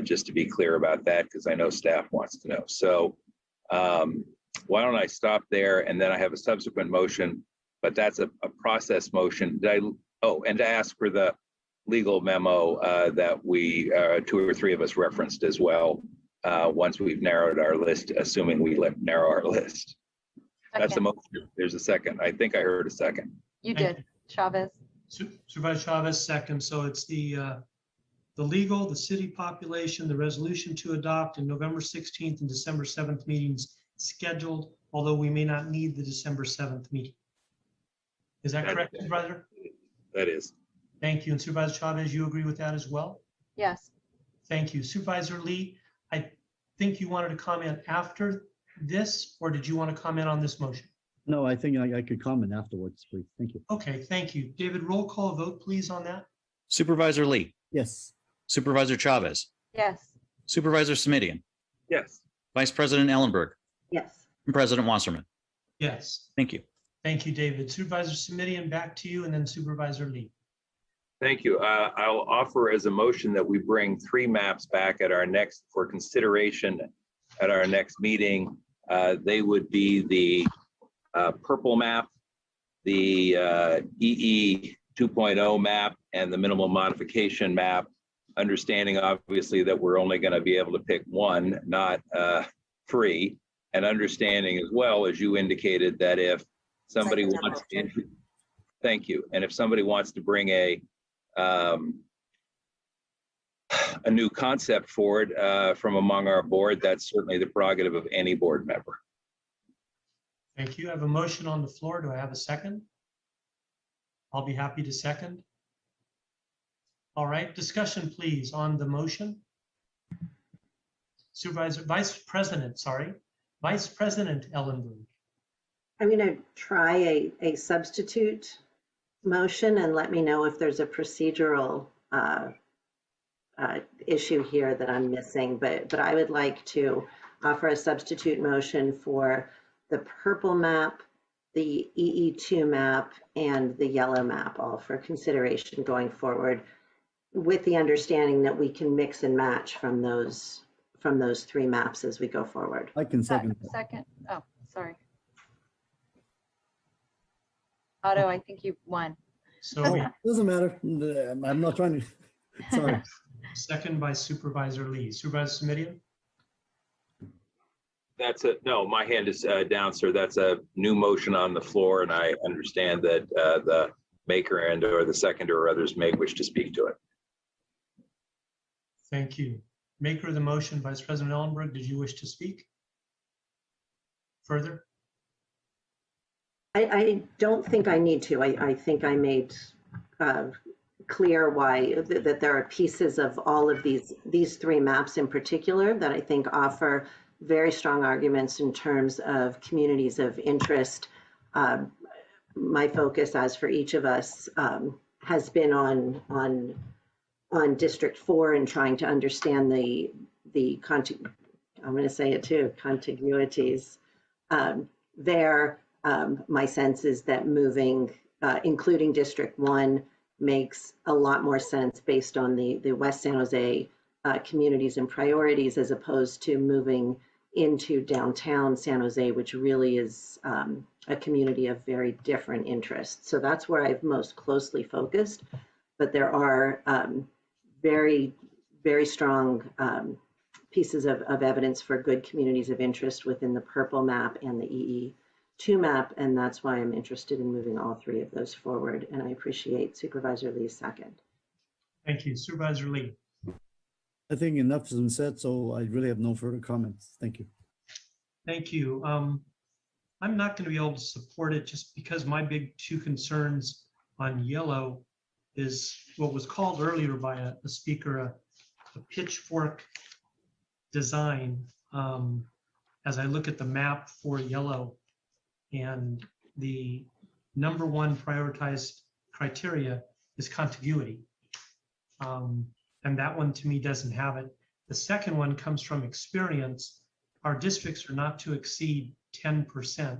just to be clear about that, because I know staff wants to know. So why don't I stop there, and then I have a subsequent motion, but that's a process motion. And to ask for the legal memo that we, 2 or 3 of us referenced as well, once we've narrowed our list, assuming we narrow our list. That's a motion. There's a second. I think I heard a second. You did, Chavez. Supervisor Chavez, second. So it's the legal, the city population, the resolution to adopt, in November 16th and December 7th meetings scheduled, although we may not need the December 7th meeting. Is that correct, Supervisor? That is. Thank you. And Supervisor Chavez, you agree with that as well? Yes. Thank you. Supervisor Lee, I think you wanted to comment after this, or did you want to comment on this motion? No, I think I could comment afterwards, please. Thank you. Okay, thank you. David, roll call vote, please, on that. Supervisor Lee, Yes. Supervisor Chavez, Yes. Supervisor Simitian, Yes. Vice President Ellenberg, Yes. and President Wasserman. Yes. Thank you. Thank you, David. Supervisor Simitian, back to you, and then Supervisor Lee. Thank you. I'll offer as a motion that we bring 3 maps back at our next, for consideration at our next meeting. They would be the purple map, the EE 2.0 map, and the minimal modification map, understanding obviously that we're only going to be able to pick 1, not 3, and understanding as well, as you indicated, that if somebody wants to, thank you, and if somebody wants to bring a new concept forward from among our board, that's certainly the prerogative of any board member. Thank you. I have a motion on the floor. Do I have a second? I'll be happy to second. All right, discussion please on the motion. Vice President Ellenberg. I'm going to try a substitute motion and let me know if there's a procedural issue here that I'm missing, but I would like to offer a substitute motion for the purple map, the EE2 map, and the yellow map, all for consideration going forward, with the understanding that we can mix and match from those 3 maps as we go forward. I can second that. Second. Oh, sorry. Otto, I think you won. So Doesn't matter. I'm not trying to, sorry. second by Supervisor Lee. Supervisor Semidion? No, my hand is down, sir. That's a new motion on the floor, and I understand that the maker and or the seconder or others may wish to speak to it. Thank you. Maker of the motion, Vice President Ellenberg, did you wish to speak further? I don't think I need to. I think I made clear why that there are pieces of all of these three maps in particular that I think offer very strong arguments in terms of communities of interest. My focus, as for each of us, has been on District 4 and trying to understand I'm going to say it too, contiguities there. My sense is that moving, including District 1, makes a lot more sense based on the West San Jose communities and priorities, as opposed to moving into downtown San Jose, which really is a community of very different interests. So that's where I've most closely focused, but there are very, very strong pieces of evidence for good communities of interest within the purple map and the EE2 map, and that's why I'm interested in moving all three of those forward, and I appreciate Supervisor Lee's second. Thank you. Supervisor Lee. I think enough has been said, so I really have no further comments. Thank you. Thank you. I'm not going to be able to support it just because my big two concerns on yellow is what was called earlier by a speaker, a pitchfork design. As I look at the map for yellow, and the number one prioritized criteria is contiguity. And that one to me doesn't have it. The second one comes from experience. Our districts are not to exceed 10%.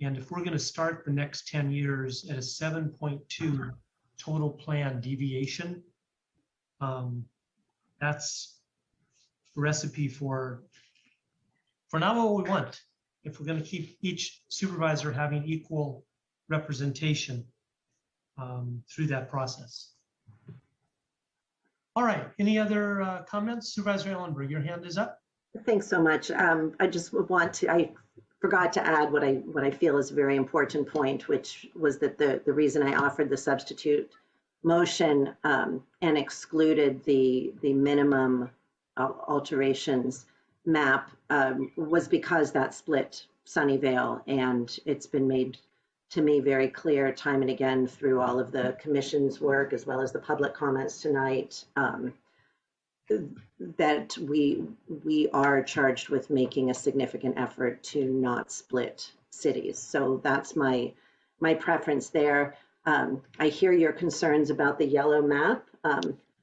And if we're going to start the next 10 years at a 7.2 total plan deviation, that's a recipe for not what we want. If we're going to keep each supervisor having equal representation through that process. All right, any other comments? Supervisor Ellenberg, your hand is up. Thanks so much. I just want to, I forgot to add what I feel is a very important point, which was that the reason I offered the substitute motion and excluded the minimum alterations map was because that split Sunnyvale, and it's been made to me very clear time and again through all of the commission's work as well as the public comments tonight that we are charged with making a significant effort to not split cities. So that's my preference there. I hear your concerns about the yellow map.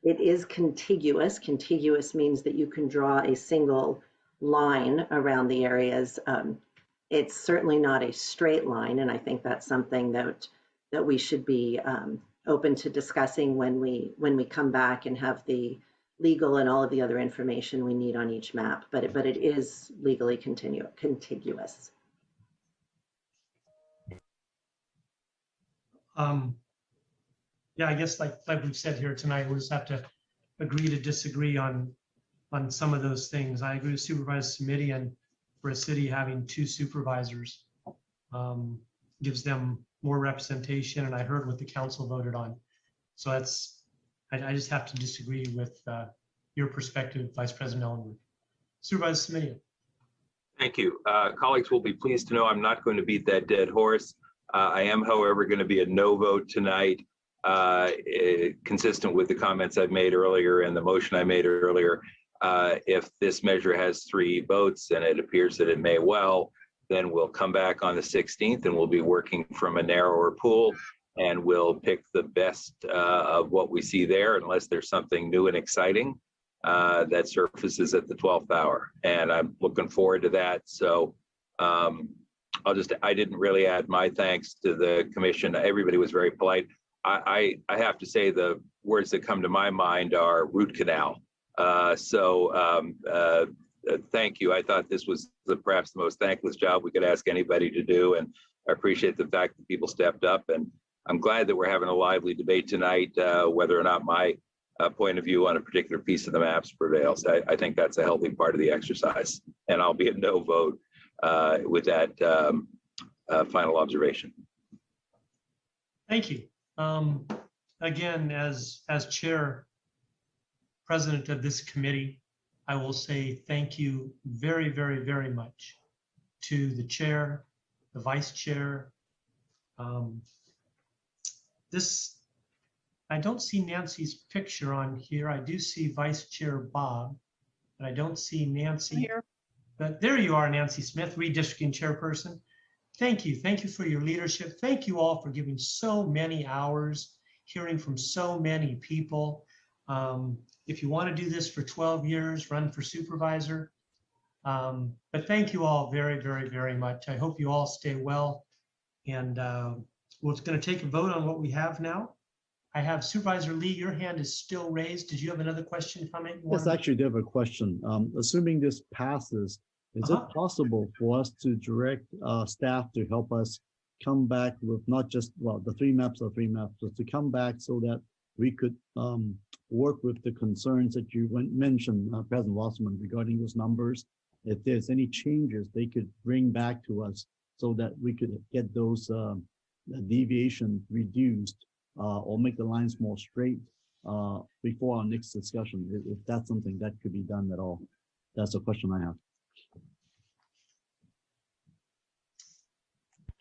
It is contiguous. Contiguous means that you can draw a single line around the areas. It's certainly not a straight line, and I think that's something that we should be open to discussing when we come back and have the legal and all of the other information we need on each map. But it is legally contiguous. Yeah, I guess like we've said here tonight, we'll just have to agree to disagree on some of those things. I agree with Supervisor Semidion for a city having two supervisors gives them more representation, and I heard what the council voted on. So that's, I just have to disagree with your perspective, Vice President Ellenberg. Supervisor Semidion. Thank you. Colleagues will be pleased to know I'm not going to beat that dead horse. I am, however, going to be a no vote tonight, consistent with the comments I've made earlier and the motion I made earlier. If this measure has 3 votes, and it appears that it may well, then we'll come back on the 16th and we'll be working from a narrower pool, and we'll pick the best of what we see there, unless there's something new and exciting that surfaces at the 12th hour. And I'm looking forward to that. So I didn't really add my thanks to the commission. Everybody was very polite. I have to say the words that come to my mind are root canal. Thank you. I thought this was perhaps the most thankless job we could ask anybody to do, and I appreciate the fact that people stepped up, and I'm glad that we're having a lively debate tonight, whether or not my point of view on a particular piece of the maps prevails. I think that's a healthy part of the exercise, and I'll be a no vote with that final observation. Thank you. Again, as chair, president of this committee, I will say thank you very, very, very much to the chair, the vice chair. I don't see Nancy's picture on here. I do see Vice Chair Bob, but I don't see Nancy here. But there you are, Nancy Smith, redistricting chairperson. Thank you. Thank you for your leadership. Thank you all for giving so many hours, hearing from so many people. If you want to do this for 12 years, run for supervisor. But thank you all very, very, very much. I hope you all stay well. And we're going to take a vote on what we have now. I have Supervisor Lee, your hand is still raised. Did you have another question, comment? Yes, actually, I do have a question. Assuming this passes, is it possible for us to direct staff to help us come back with not just, well, the three maps, but to come back so that we could work with the concerns that you mentioned, President Wasserman, regarding those numbers? If there's any changes they could bring back to us so that we could get those deviations reduced or make the lines more straight before our next discussion, if that's something that could be done at all. That's a question I have.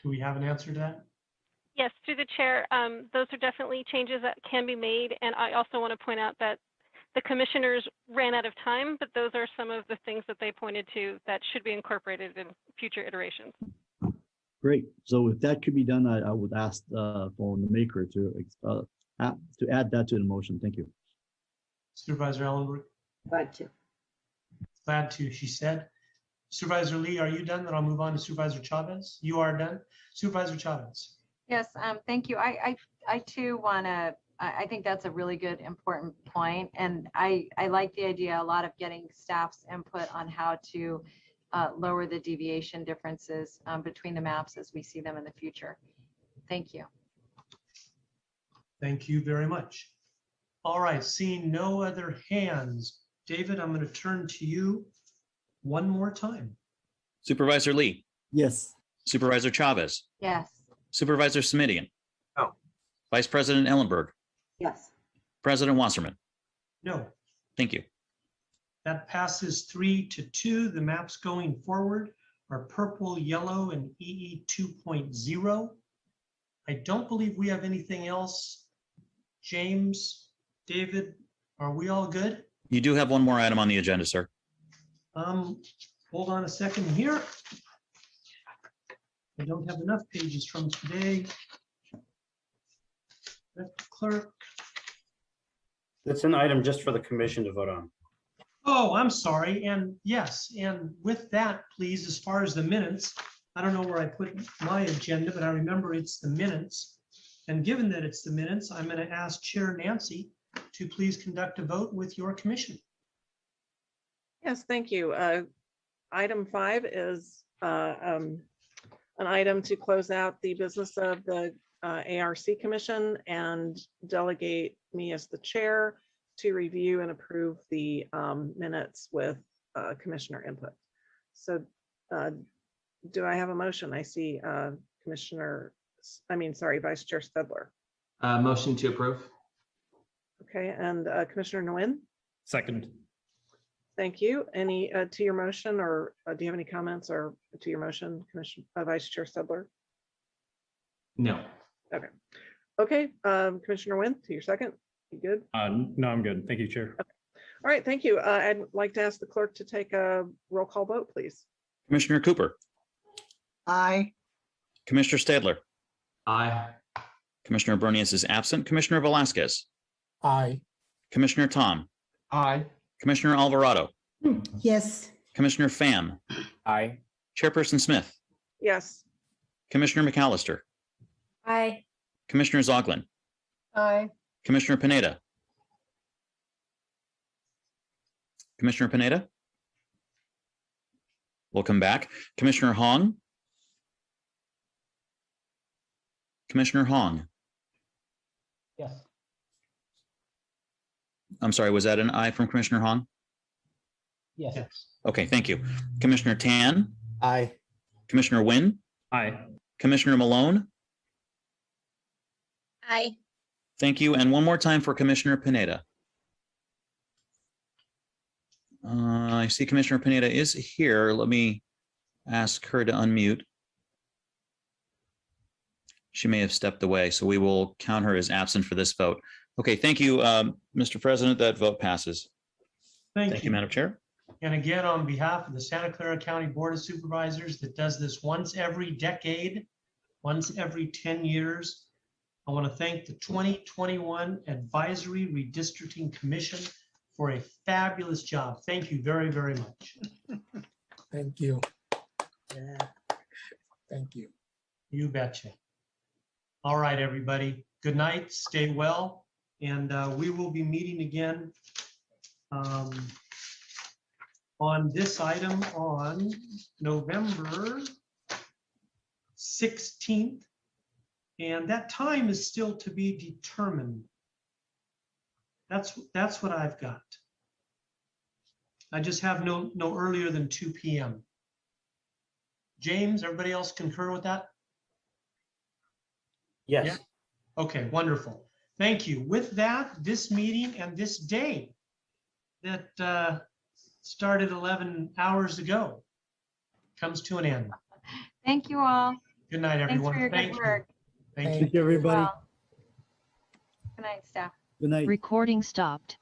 Do we have an answer to that? Yes, through the chair, those are definitely changes that can be made. And I also want to point out that the commissioners ran out of time, but those are some of the things that they pointed to that should be incorporated in future iterations. Great. So if that could be done, I would ask for the maker to add that to the motion. Thank you. Supervisor Ellenberg? Glad to. Glad to, she said. Supervisor Lee, are you done? Then I'll move on to Supervisor Chavez. You are done. Supervisor Chavez. Yes, thank you. I too want to, I think that's a really good, important point. And I like the idea a lot of getting staff's input on how to lower the deviation differences between the maps as we see them in the future. Thank you. Thank you very much. All right, seeing no other hands, David, I'm going to turn to you one more time. Supervisor Lee. Yes. Supervisor Chavez. Yes. Supervisor Smidian. No. Vice President Ellenberg. Yes. President Wasserman. No. Thank you. That passes 3-2. The maps going forward are purple, yellow, and EE 2.0. I don't believe we have anything else. James, David, are we all good? You do have one more item on the agenda, sir. Hold on a second here. I don't have enough pages from today. Clerk. It's an item just for the commission to vote on. Oh, I'm sorry. And yes, and with that, please, as far as the minutes, I don't know where I put my agenda, but I remember it's the minutes. And given that it's the minutes, I'm going to ask Chair Nancy to please conduct a vote with your commission. Yes, thank you. Item 5 is an item to close out the business of the ARC Commission and delegate me as the chair to review and approve the minutes with commissioner input. So do I have a motion? I see Vice Chair Stedler. Motion to approve. Okay, and Commissioner Nguyen? Second. Thank you. Any to your motion, or do you have any comments or to your motion, Commissioner Vice Chair Stedler? No. Okay. Okay, Commissioner Nguyen, to your second. You good? No, I'm good. Thank you, Chair. Okay. All right, thank you. I'd like to ask the clerk to take a roll call vote, please. Commissioner Cooper. Aye. Commissioner Stadler. Aye. Commissioner Bernius is absent. Commissioner Velasquez. Aye. Commissioner Tom. Aye. Commissioner Alvarado. Yes. Commissioner Pham. Aye. Chairperson Smith. Yes. Commissioner McAllister. Aye. Commissioner Zoglin. Aye. Commissioner Pineda. Commissioner Pineda. Welcome back. Commissioner Hong. Commissioner Hong. I'm sorry, was that an aye from Commissioner Hong? Yes. Okay, thank you. Commissioner Tan, Aye. Commissioner Wynn, Aye. Commissioner Malone, Aye. thank you. And one more time for Commissioner Pineda. I see Commissioner Pineda is here. Let me ask her to unmute. She may have stepped away, so we will count her as absent for this vote. Okay, thank you, Mr. President. That vote passes. Thank you, Madam Chair. And again, on behalf of the Santa Clara County Board of Supervisors that does this once every decade, once every 10 years, I want to thank the 2021 Advisory Redistricting Commission for a fabulous job. Thank you very, very much. Thank you. Yeah. Thank you. You betcha. All right, everybody. Good night. Stay well. And we will be meeting again on this item on November 16th. And that time is still to be determined. That's what I've got. I just have no earlier than 2 p.m. James, everybody else concur with that? Yes. Yeah? Okay, wonderful. Thank you. With that, this meeting and this day that started 11 hours ago comes to an end. Thank you all. Good night, everyone. Thanks for your Thank good you. work. Thank you. Thank you, everybody. Well, good night, staff. Good night. Recording stopped.